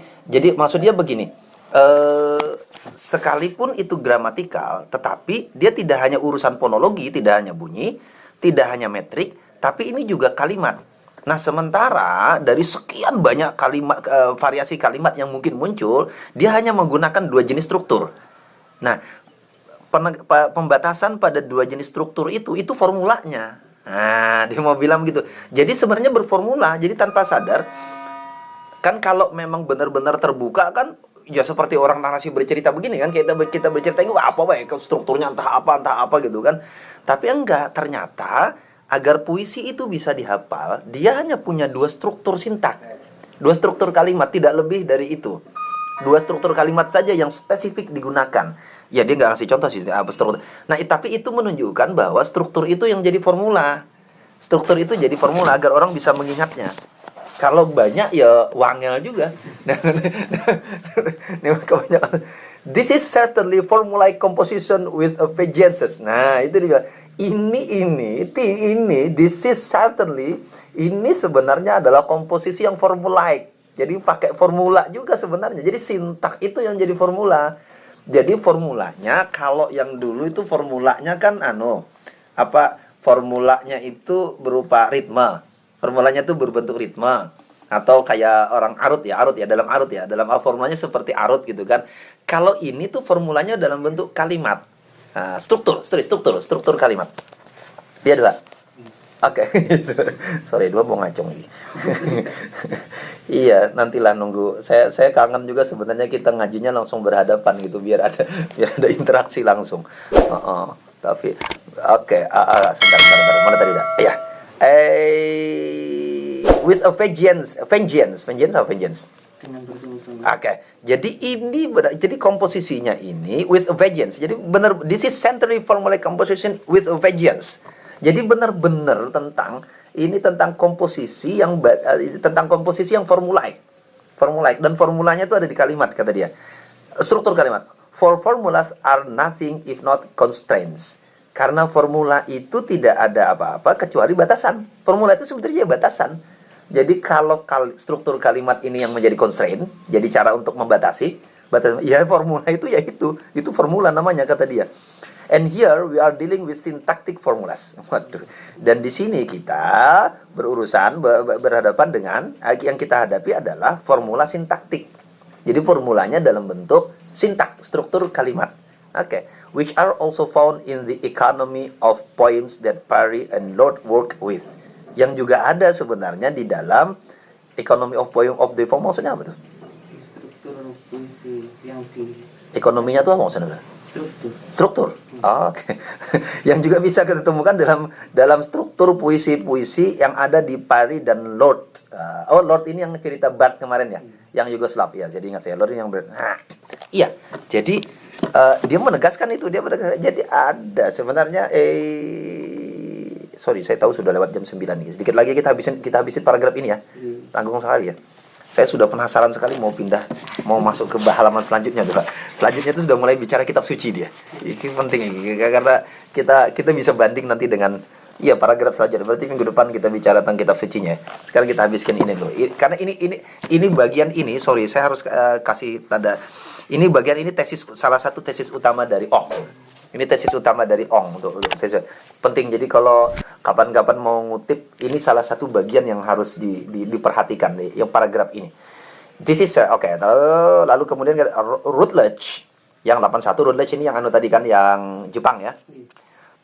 maksud dia begini, sekalipun itu gramatikal, tetapi dia tidak hanya urusan fonologi, tidak hanya bunyi, tidak hanya metrik, tapi ini juga kalimat. Nah, sementara dari sekian banyak kalimat, variasi kalimat yang mungkin muncul, dia hanya menggunakan dua jenis struktur. Nah, pembatasan pada dua jenis struktur itu formulanya. Nah, dia mau bilang begitu. Jadi sebenarnya berformula. Jadi tanpa sadar, kan kalau memang benar-benar terbuka kan, ya seperti orang narasi bercerita begini kan, kita bercerita ini apa strukturnya entah apa gitu kan. Tapi enggak, ternyata agar puisi itu bisa dihafal, dia hanya punya dua struktur sintak, dua struktur kalimat, tidak lebih dari itu. Dua struktur kalimat saja yang spesifik digunakan. Ya, dia nggak ngasih contoh sih apa struktur. Nah, tapi itu menunjukkan bahwa struktur itu yang jadi formula. Struktur itu jadi formula agar orang bisa mengingatnya. Kalau banyak ya wangel juga. This is certainly formulaic composition with a pageantess. Nah, itu juga. Ini, this is certainly, ini sebenarnya adalah komposisi yang formulaik. Jadi pakai formula juga sebenarnya. Jadi sintak itu yang jadi formula. Jadi formulanya kalau yang dulu itu formulanya kan formulanya itu berupa ritme. Formulanya itu berbentuk ritme atau kayak orang arut ya, dalam arut ya. Dalam formulanya seperti arut gitu kan. Kalau ini tuh formulanya dalam bentuk kalimat. Nah, struktur kalimat. Dia dua. Oke. Sorry, dua mau ngacung lagi. Iya, nantilah nunggu. Saya kangen juga sebenarnya kita ngajinya langsung berhadapan gitu biar ada interaksi langsung. Tapi oke, sebentar. Mana tadi dah? Iya. With a vengeance apa vengeance? Dengan bersungguh-sungguh. Oke. Jadi komposisinya ini with a vengeance. Jadi benar, this is centrally formulaic composition with a vengeance. Jadi benar-benar tentang komposisi yang formulaik dan formulanya itu ada di kalimat, kata dia. Struktur kalimat. For formulas are nothing if not constraints. Karena formula itu tidak ada apa-apa kecuali batasan. Formula itu sebenarnya batasan. Jadi kalau struktur kalimat ini yang menjadi constraint, jadi cara untuk membatasi, ya formula itu itu formula namanya, kata dia. And here we are dealing with syntactic formulas. Waduh. Dan di sini kita berhadapan dengan yang kita hadapi adalah formula sintaktik. Jadi formulanya dalam bentuk sintak, struktur kalimat. Oke. Which are also found in the economy of poems that Parry and Lord work with. Yang juga ada sebenarnya di dalam economy of poem of the form. Maksudnya apa tuh? Struktur puisi yang di Ekonominya tuh apa maksudnya? Struktur. Oke. Yang juga bisa kita temukan dalam struktur puisi-puisi yang ada di Parry dan Lord. Lord ini yang cerita Bard kemarin ya, yang Yugoslav ya. Jadi ingat saya, Lord ini yang iya. Jadi dia menegaskan itu, jadi ada sebenarnya sorry, saya tahu sudah lewat jam 9 nih. Sedikit lagi kita habisin paragraf ini ya. Tanggung sekali ya. Saya sudah penasaran sekali mau masuk ke halaman selanjutnya tuh, Pak. Selanjutnya itu sudah mulai bicara kitab suci dia. Ini penting ini karena kita bisa banding nanti dengan paragraf selanjutnya. Berarti minggu depan kita bicara tentang kitab sucinya. Sekarang kita habiskan ini dulu. Karena ini bagian ini, sorry, saya harus kasih tanda. Ini bagian ini salah satu tesis utama dari Ong. Ini tesis utama dari Ong untuk tesis. Penting, jadi kalau kapan-kapan mau ngutip, ini salah satu bagian yang harus diperhatikan yang paragraf ini. This is lalu kemudian Routledge yang 81. Routledge ini yang tadi kan yang Jepang ya.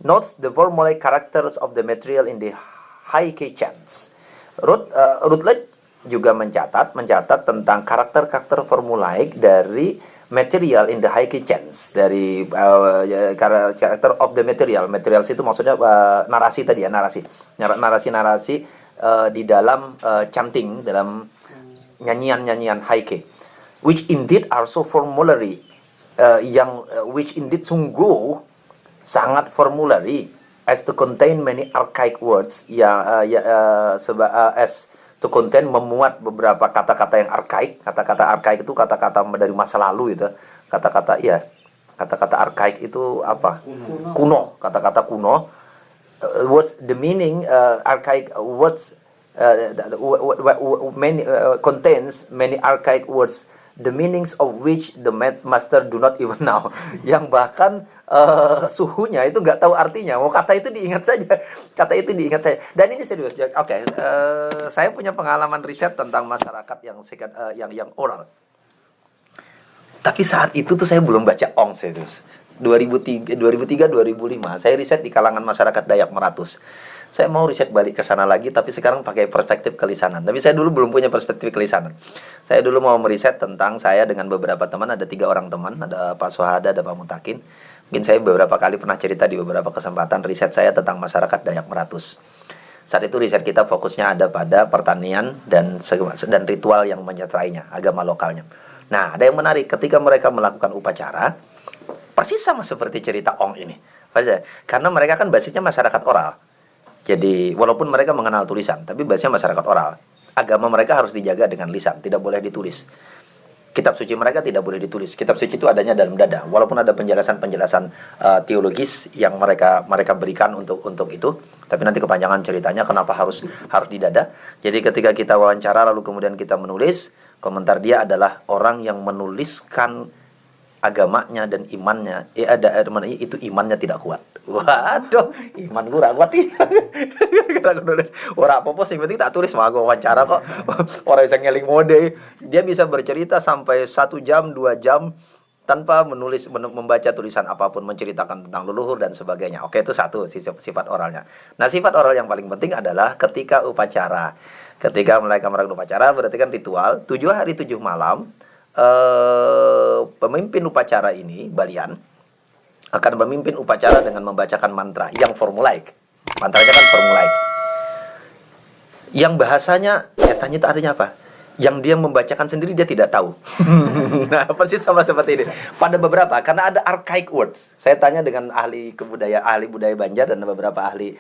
Notes the formulaic characters of the material in the Heike chants. Routledge juga mencatat tentang karakter formulaik dari material in the Heike chants, dari karakter of the material. Materials itu maksudnya narasi tadi ya, narasi di dalam chanting, dalam nyanyian Heike, which indeed are so formulary, which indeed sungguh sangat formulary, as to contain many archaic words, as to contain, memuat beberapa kata-kata yang arkaik. Kata-kata arkaik itu kata-kata dari masa lalu itu. Kata-kata arkaik itu apa? Kuno. Kata-kata kuno. Words, the meaning archaic words contains many archaic words, the meanings of which the master do not even know. Yang bahkan suhunya itu nggak tahu artinya. Mau kata itu diingat saja. Dan ini serius. Oke. Saya punya pengalaman riset tentang masyarakat yang oral. Tapi saat itu tuh saya belum baca Ong serius. 2003 2005 saya riset di kalangan masyarakat Dayak Meratus. Saya mau riset balik ke sana lagi, tapi sekarang pakai perspektif kelisanan. Tapi saya dulu belum punya perspektif kelisanan. Saya dulu mau meriset tentang saya dengan beberapa teman, ada 3 orang teman, ada Pak Sohada, ada Pak Mutakin. Mungkin saya beberapa kali pernah cerita di beberapa kesempatan riset saya tentang masyarakat Dayak Meratus. Saat itu riset kita fokusnya ada pada pertanian dan ritual yang menyertainya, agama lokalnya. Nah, ada yang menarik, ketika mereka melakukan upacara, persis sama seperti cerita Ong ini. Karena mereka kan basisnya masyarakat oral. Jadi, walaupun mereka mengenal tulisan, tapi basisnya masyarakat oral. Agama mereka harus dijaga dengan lisan, tidak boleh ditulis. Kitab suci mereka tidak boleh ditulis. Kitab suci itu adanya dalam dada. Walaupun ada penjelasan teologis yang mereka berikan untuk itu, tapi nanti kepanjangan ceritanya kenapa harus di dada. Jadi ketika kita wawancara lalu kemudian kita menulis, Komentar dia adalah orang yang menuliskan agamanya dan imannya, itu imannya tidak kuat. Waduh, iman gue gak kuat nih. Orang apa-apa sih, penting tak tulis mah gue wawancara kok. Orang yang ngeling mode, dia bisa bercerita sampai 1 jam, 2 jam tanpa membaca tulisan apapun, menceritakan tentang leluhur dan sebagainya. Oke, itu satu sifat oralnya. Nah, sifat oral yang paling penting adalah ketika upacara. Ketika mereka melakukan upacara, berarti kan ritual 7 hari 7 malam. Pemimpin upacara ini, Balian, akan memimpin upacara dengan membacakan mantra yang formulaik. Mantranya kan formulaik. Yang bahasanya, tanya itu artinya apa? Yang dia membacakan sendiri dia tidak tahu. Nah, persis sama seperti ini. Pada beberapa, karena ada archaic words. Saya tanya dengan ahli budaya Banjar dan beberapa ahli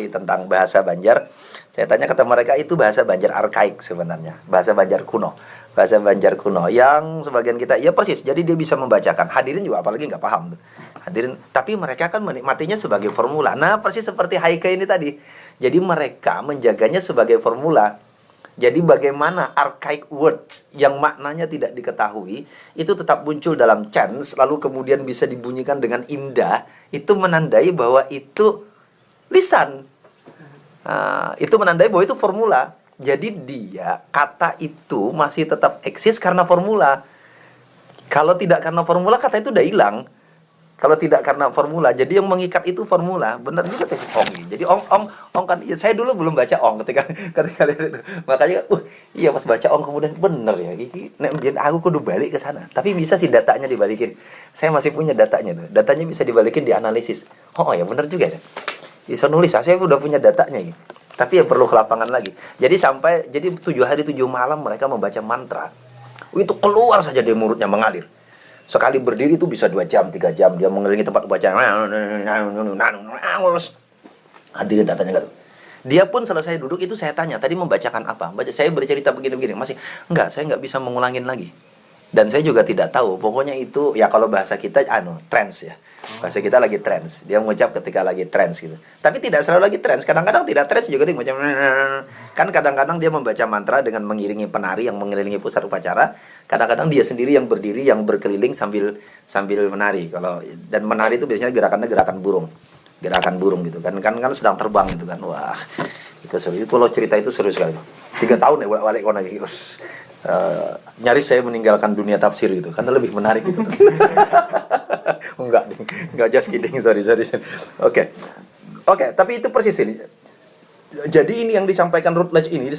tentang bahasa Banjar. Saya tanya kata mereka itu bahasa Banjar arkaik sebenarnya, bahasa Banjar kuno. Bahasa Banjar kuno yang sebagian kita, ya persis, jadi dia bisa membacakan. Hadirin juga apalagi nggak paham. Hadirin, tapi mereka kan menikmatinya sebagai formula. Nah, persis seperti Haike ini tadi. Jadi mereka menjaganya sebagai formula. Jadi bagaimana archaic words yang maknanya tidak diketahui, itu tetap muncul dalam chants, lalu kemudian bisa dibunyikan dengan indah, itu menandai bahwa itu lisan. Itu menandai bahwa itu formula. Jadi kata itu masih tetap eksis karena formula. Kalau tidak karena formula, kata itu udah hilang. Kalau tidak karena formula, jadi yang mengikat itu formula. Benar juga tesis Ong. Jadi Ong kan, saya dulu belum baca Ong ketika itu. Makanya, iya pas baca Ong kemudian bener ya. Aku kudu balik ke sana. Tapi bisa sih datanya dibalikin. Saya masih punya datanya tuh. Datanya bisa dibalikin di analisis. Oh ya bener juga ya. Bisa nulis, saya udah punya datanya gitu. Tapi ya perlu ke lapangan lagi. Jadi 7 hari 7 malam mereka membaca mantra. Itu keluar saja dari mulutnya mengalir. Sekali berdiri itu bisa 2 jam, 3 jam dia mengelilingi tempat bacaan. Hadirin tak tanya. Dia pun selesai duduk itu saya tanya, tadi membacakan apa? Saya bercerita begini-begini, masih enggak, saya enggak bisa mengulangin lagi. Dan saya juga tidak tahu, pokoknya itu ya kalau bahasa kita trance ya. Bahasa kita lagi trance. Dia mengucap ketika lagi trance gitu. Tapi tidak selalu lagi trance. Kadang-kadang tidak trance juga dia mengucap. Kan kadang-kadang dia membaca mantra dengan mengiringi penari yang mengelilingi pusat upacara. Kadang-kadang dia sendiri yang berdiri, yang berkeliling sambil menari. Dan menari itu biasanya gerakannya gerakan burung. Gerakan burung gitu kan. Kan sedang terbang gitu kan. Wah, itu seru. Itu kalau cerita itu seru sekali. 3 tahun ya balik kona gitu. Nyaris saya meninggalkan dunia tafsir gitu karena lebih menarik gitu. enggak just kidding, sorry. Oke, tapi itu persis ini. Jadi ini yang disampaikan Routledge ini,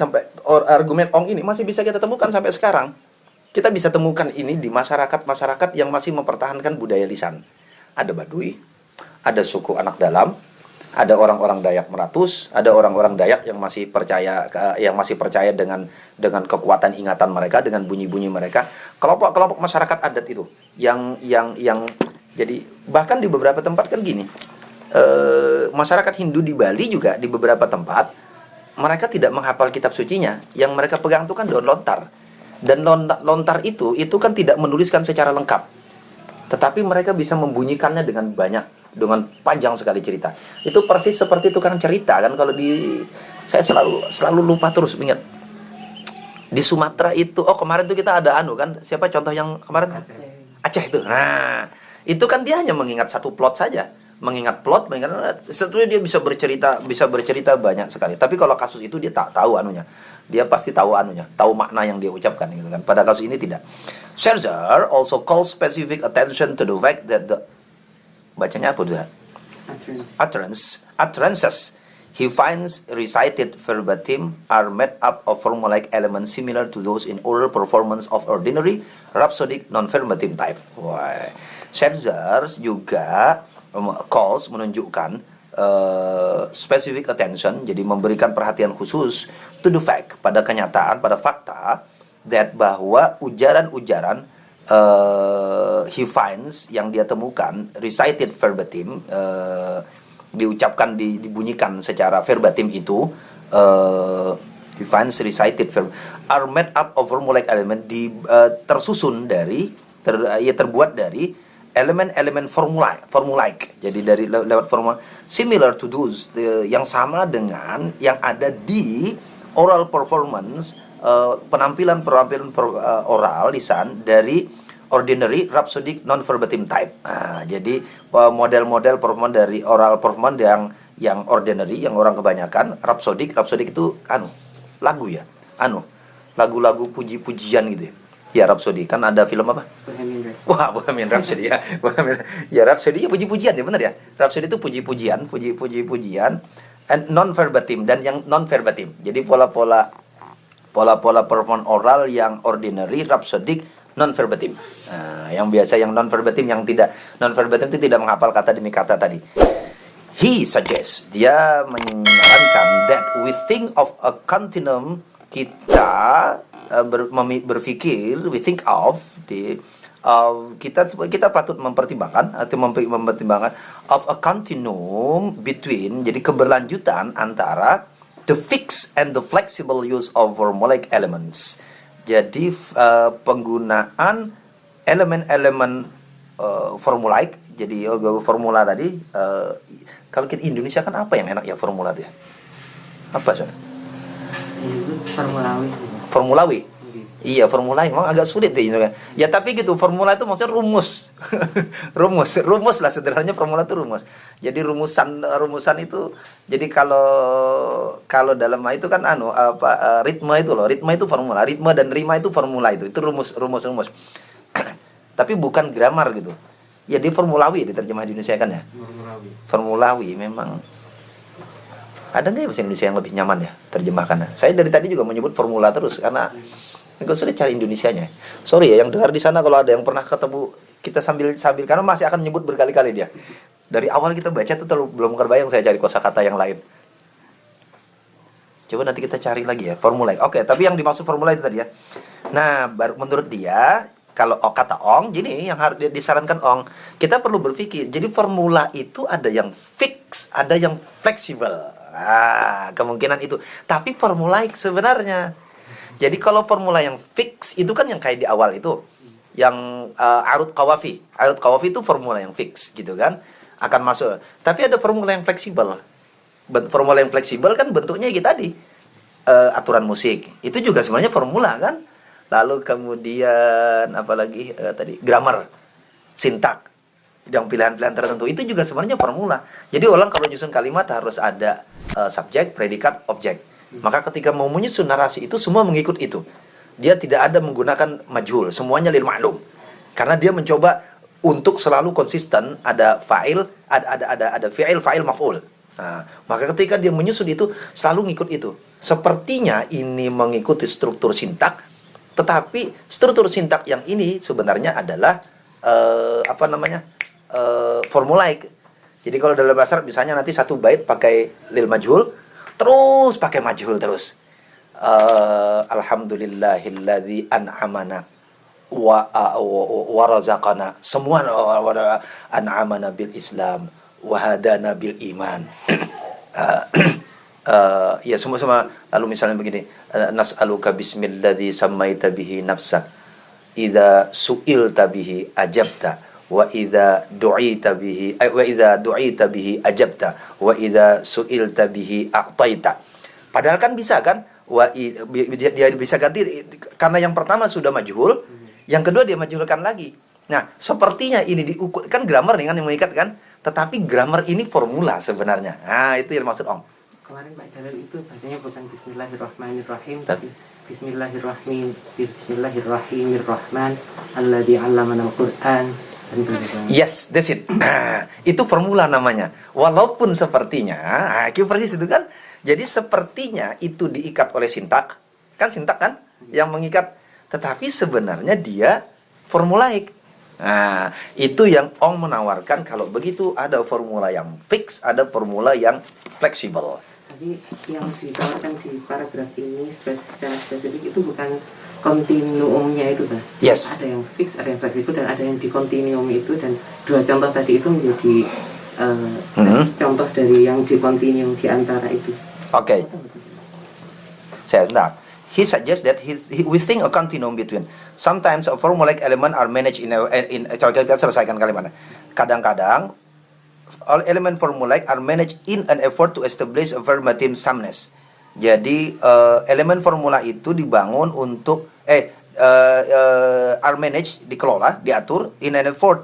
argumen Ong ini masih bisa kita temukan sampai sekarang. Kita bisa temukan ini di masyarakat yang masih mempertahankan budaya lisan. Ada Baduy, ada suku anak dalam, ada orang-orang Dayak Meratus, ada orang-orang Dayak yang masih percaya dengan kekuatan ingatan mereka, dengan bunyi-bunyi mereka. Kelompok-kelompok masyarakat adat itu yang jadi bahkan di beberapa tempat kan gini. Masyarakat Hindu di Bali juga di beberapa tempat mereka tidak menghafal kitab sucinya. Yang mereka pegang itu kan daun lontar. Dan lontar itu kan tidak menuliskan secara lengkap. Tetapi mereka bisa membunyikannya dengan panjang sekali cerita. Itu persis seperti tukang cerita kan. Kalau saya selalu lupa terus ingat. Di Sumatera itu, kemarin tuh kita ada kan, siapa contoh yang kemarin? Aceh itu. Nah, itu kan dia hanya mengingat satu plot saja. Sebetulnya dia bisa bercerita banyak sekali. Tapi kalau kasus itu dia tak tahu anunya. Dia pasti tahu tahu makna yang dia ucapkan gitu kan. Pada kasus ini tidak. Scherzer also calls specific attention to the fact that bacanya apa tuh? Utterances he finds recited verbatim are made up of formulaic elements similar to those in oral performance of ordinary rhapsodic non-verbatim type. Wah, Scherzer juga menunjukkan specific attention, jadi memberikan perhatian khusus to the fact, pada kenyataan, pada fakta that bahwa ujaran-ujaran he finds yang dia temukan recited verbatim, diucapkan dibunyikan secara verbatim itu he finds recited are made up of formulaic element, tersusun dari terbuat dari elemen-elemen formulaik. Jadi dari lewat formula similar to those yang sama dengan yang ada di oral performance penampilan oral lisan dari ordinary, rhapsodic, non-verbatim type. Nah, jadi model-model performance dari oral performance yang ordinary, yang orang kebanyakan, rhapsodic itu lagu ya, lagu-lagu puji-pujian gitu ya. Ya, Rhapsody. Kan ada film apa? Bohemian Rhapsody. Wah, Bohemian Rhapsody ya. Ya, Rhapsody ya puji-pujian ya, benar ya. Rhapsody itu puji-pujian. And non-verbatim, dan yang non-verbatim. Jadi pola-pola performance oral yang ordinary, rhapsodic, non-verbatim. Nah, yang biasa yang non-verbatim, yang tidak non-verbatim itu tidak menghafal kata demi kata tadi. He suggests, dia menyarankan that we think of a continuum, kita berpikir, we think of kita patut mempertimbangkan of a continuum between, jadi keberlanjutan antara the fixed and the flexible use of formulaic elements. Jadi penggunaan elemen-elemen formulaic. Jadi formula tadi, kalau kita Indonesia kan apa yang enak ya formula dia? Apa sih? Itu formulawi sih. Formulawi. Iya, formula memang agak sulit deh. Ya tapi gitu, formula itu maksudnya rumus. rumus lah sederhananya, formula itu rumus. Jadi rumusan itu, jadi kalau dalam itu kan ritme itu loh. Ritme itu formula, ritme dan rima itu formula itu rumus. Tapi bukan grammar gitu. Ya di formulawi diterjemah di Indonesia kan ya. Formulawi memang. Ada nggak bahasa Indonesia yang lebih nyaman ya terjemahkannya? Saya dari tadi juga menyebut formula terus karena agak sulit cari Indonesianya. Sorry ya yang dengar di sana kalau ada yang pernah ketemu kita sambil karena masih akan menyebut berkali-kali dia. Dari awal kita baca tuh belum kebayang saya cari kosakata yang lain. Coba nanti kita cari lagi ya formula. Oke, tapi yang dimaksud formula itu tadi ya. Nah, menurut dia kalau kata Ong, gini yang harus disarankan Ong, kita perlu berpikir. Jadi formula itu ada yang fix, ada yang fleksibel. Nah, kemungkinan itu. Tapi formulaik sebenarnya. Jadi kalau formula yang fix itu kan yang kayak di awal itu, yang arut kawafi. Arut kawafi itu formula yang fix gitu kan, akan masuk. Tapi ada formula yang fleksibel. Formula yang fleksibel kan bentuknya gitu tadi. Aturan musik. Itu juga sebenarnya formula kan. Lalu kemudian apalagi tadi grammar, sintak. Yang pilihan-pilihan tertentu itu juga sebenarnya formula. Jadi orang kalau nyusun kalimat harus ada subjek, predikat, objek. Maka ketika mau menyusun narasi itu semua mengikut itu. Dia tidak ada menggunakan majhul, semuanya lil ma'lum. Karena dia mencoba untuk selalu konsisten, ada fa'il, ada fi'il, fa'il, maf'ul. Nah, maka ketika dia menyusun itu selalu ngikut itu. Sepertinya ini mengikuti struktur sintak, tetapi struktur sintak yang ini sebenarnya adalah formulaik. Jadi kalau dalam bahasa Arab misalnya nanti satu bait pakai lil majhul, terus pakai majhul terus. Alhamdulillahilladzi an'amana wa razaqana. Semua an'amana bil Islam wa hadana bil iman. Ya semua. Lalu misalnya begini, nas'aluka bismilladzi sammaita bihi nafsak. Idza su'ilta bihi ajabta. Wa idza du'ita bihi ajabta wa idza su'ilta bihi a'taita. Padahal kan bisa kan dia bisa ganti karena yang pertama sudah majhul, yang kedua dia majhulkan lagi. Nah, sepertinya ini diukur kan grammar nih kan yang mengikat kan, tetapi grammar ini formula sebenarnya. Nah, itu yang maksud Om. Kemarin Pak Jalal itu bacanya bukan Bismillahirrahmanirrahim, tapi Bismillahirrahmanirrahim alladzi 'allamana al-Qur'an. Yes, that's it. Itu formula namanya. Walaupun sepertinya, persis itu kan. Jadi sepertinya itu diikat oleh sintak. Kan sintak kan yang mengikat. Tetapi sebenarnya dia formulaik. Nah, itu yang Ong menawarkan. Kalau begitu ada formula yang fix, ada formula yang fleksibel. Jadi yang ditawarkan di paragraf ini secara spesifik itu bukan kontinuumnya itu kan? Yes. Ada yang fix, ada yang fleksibel, dan ada yang di kontinuum itu. Dan dua contoh tadi itu menjadi contoh dari yang di kontinuum di antara itu. Oke. Saya benar. He suggests that we think a continuum between. Sometimes a formulaic element are managed in kita selesaikan kalimatnya. Kadang-kadang elemen formulaic are managed in an effort to establish affirmative someness. Jadi elemen formula itu dibangun untuk are managed, dikelola, diatur in an effort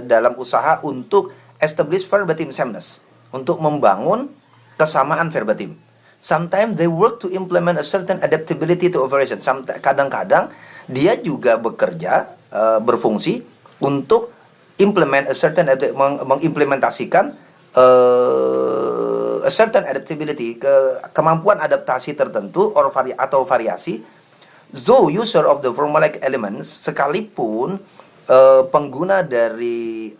dalam usaha untuk establish verbatim sameness, untuk membangun kesamaan verbatim. Sometimes they work to implement a certain adaptability to operation. Kadang-kadang dia juga bekerja, berfungsi untuk mengimplementasikan a certain adaptability, kemampuan adaptasi tertentu atau variasi. Though user of the formulaic elements, sekalipun pengguna dari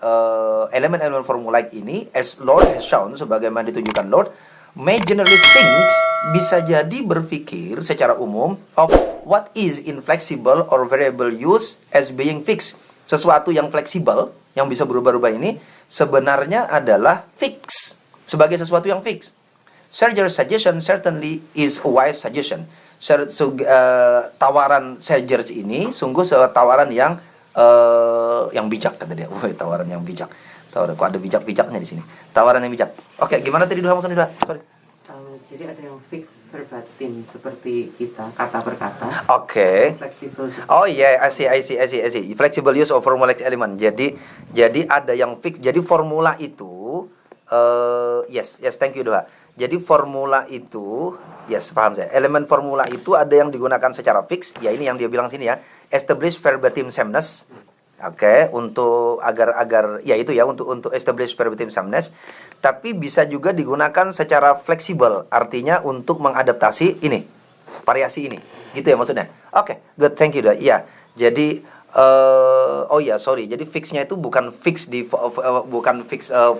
elemen-elemen formulaik ini, as Lord has shown, sebagaimana ditunjukkan Lord, may generally thinks, bisa jadi berpikir secara umum of what is inflexible or variable use as being fixed. Sesuatu yang fleksibel, yang bisa berubah-ubah ini sebenarnya adalah fix, sebagai sesuatu yang fix. Serger's suggestion certainly is a wise suggestion. Tawaran Serger's ini sungguh tawaran yang bijak, kata dia. Tawaran yang bijak. Tawaran, kok ada bijak-bijaknya di sini. Tawaran yang bijak. Oke, gimana tadi Duha maksudnya Duha? Sorry. Jadi ada yang fix verbatim seperti kita kata per kata. Oke. Fleksibel. Oh iya, I see. Flexible use of formulaic element. Jadi ada yang fix. Jadi formula itu yes, thank you Duha. Jadi formula itu, yes, paham saya. Elemen formula itu ada yang digunakan secara fix. Ya ini yang dia bilang sini ya. Establish verbatim sameness. Oke, untuk agar ya itu ya, untuk establish verbatim sameness. Tapi bisa juga digunakan secara fleksibel, artinya untuk mengadaptasi ini, variasi ini. Gitu ya maksudnya. Oke, good, thank you. Iya. Jadi jadi fixnya itu bukan fix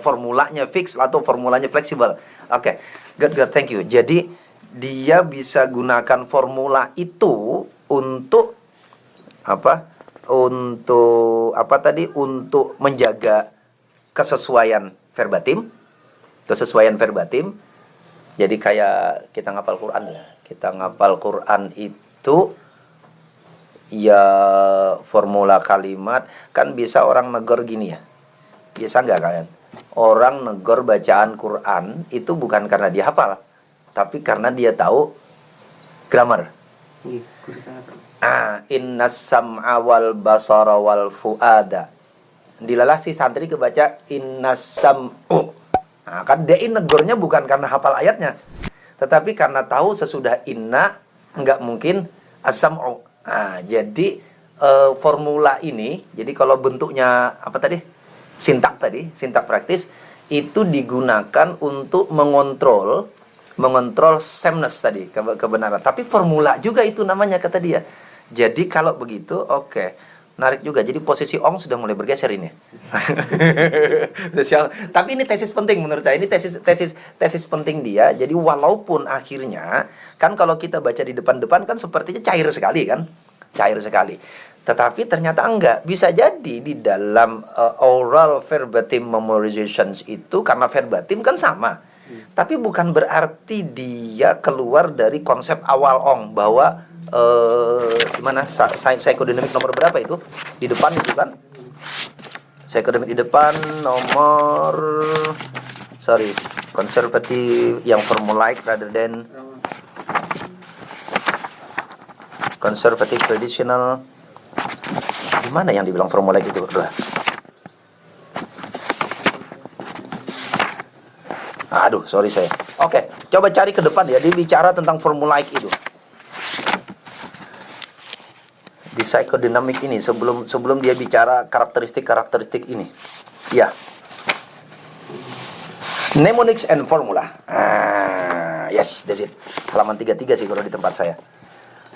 formulanya fix atau formulanya fleksibel. Oke, good, thank you. Jadi dia bisa gunakan formula itu untuk apa? Untuk menjaga kesesuaian verbatim. Jadi kayak kita ngapal Quran ya. Kita ngapal Quran itu ya formula kalimat kan bisa orang negor gini ya. Biasa nggak kalian? Orang negor bacaan Quran itu bukan karena dia hafal, tapi karena dia tahu grammar. Innas sam'a wal basara wal fuada. Dilalah si santri kebaca innas sam'u. Nah, kan dia negornya bukan karena hafal ayatnya, tetapi karena tahu sesudah inna nggak mungkin as-sam'u. Nah, jadi formula ini, jadi kalau bentuknya apa tadi? Sintak praktis itu digunakan untuk mengontrol sameness tadi, kebenaran. Tapi formula juga itu namanya kata dia. Jadi kalau begitu, oke. Menarik juga. Jadi posisi Ong sudah mulai bergeser ini. Tapi ini tesis penting menurut saya. Ini tesis penting dia. Jadi walaupun akhirnya kan kalau kita baca di depan-depan kan sepertinya cair sekali kan? Cair sekali. Tetapi ternyata enggak. Bisa jadi di dalam oral verbatim memorizations itu karena verbatim kan sama. Tapi bukan berarti dia keluar dari konsep awal Ong bahwa gimana psikodinamik nomor berapa itu di depan itu kan, psikodinamik di depan nomor konservatif yang formulaic rather than konservatif traditional. Gimana yang dibilang formulaic itu? Aduh, sorry saya. Oke, coba cari ke depan ya. Dia bicara tentang formulaic itu. Di psikodinamik ini sebelum dia bicara karakteristik ini. Ya. Mnemonics and formula. Yes, that's it. Halaman 33 sih kalau di tempat saya.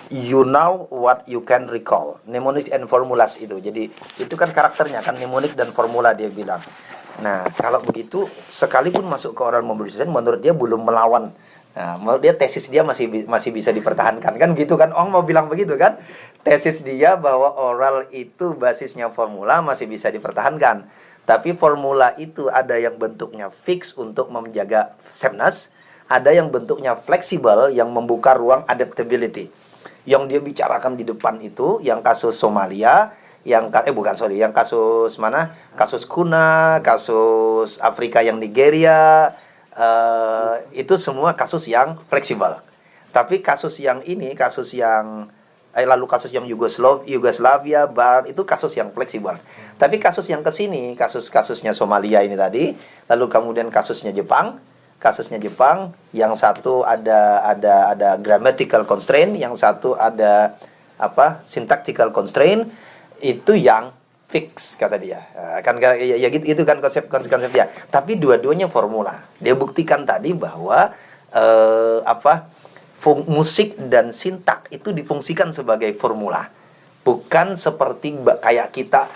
You know what you can recall. Mnemonics and formulas itu. Jadi itu kan karakternya kan, mnemonik dan formula dia bilang. Nah, kalau begitu sekalipun masuk ke oral memorization menurut dia belum melawan. Nah, menurut dia tesis dia masih bisa dipertahankan kan gitu kan. Ong mau bilang begitu kan. Tesis dia bahwa oral itu basisnya formula masih bisa dipertahankan. Tapi formula itu ada yang bentuknya fix untuk menjaga sameness, ada yang bentuknya fleksibel yang membuka ruang adaptability. Yang dia bicarakan di depan itu yang kasus Somalia, yang kasus mana? Kasus Kuna, kasus Afrika yang Nigeria, itu semua kasus yang fleksibel. Tapi kasus yang ini, lalu kasus yang Yugoslavia, Bar, itu kasus yang fleksibel. Tapi kasus yang kesini, kasusnya Somalia ini tadi, lalu kemudian kasusnya Jepang, yang satu ada grammatical constraint, yang satu ada syntactical constraint, itu yang fix kata dia. Kan ya gitu, itu kan konsepnya. Tapi dua-duanya formula. Dia buktikan tadi bahwa musik dan sintak itu difungsikan sebagai formula. Bukan seperti kayak kita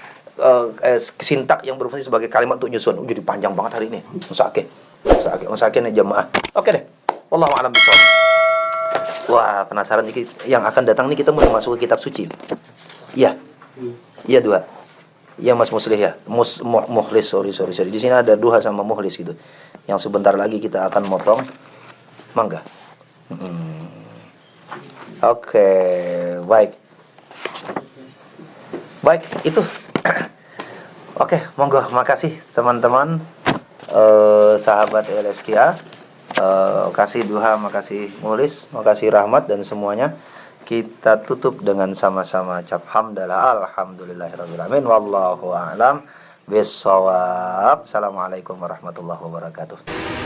sintak yang berfungsi sebagai kalimat untuk nyusun. Jadi panjang banget hari ini. Masake nih jamaah. Oke deh. Wallahu a'lam bishawab. Wah, penasaran nih yang akan datang nih, kita mau masuk ke kitab suci. Iya. Iya, dua. Iya Mas Muslih ya. Mukhlis, sorry. Di sini ada Duha sama Mukhlis gitu. Yang sebentar lagi kita akan motong. Mangga. Oke, baik. Baik, itu. Oke, monggo, makasih teman-teman, sahabat LSKA. Kasih Duha, makasih Mukhlis, makasih Rahmat dan semuanya. Kita tutup dengan sama-sama ucap hamdalah, alhamdulillahirabbil alamin, wallahu a'lam bissawab. Assalamualaikum warahmatullahi wabarakatuh.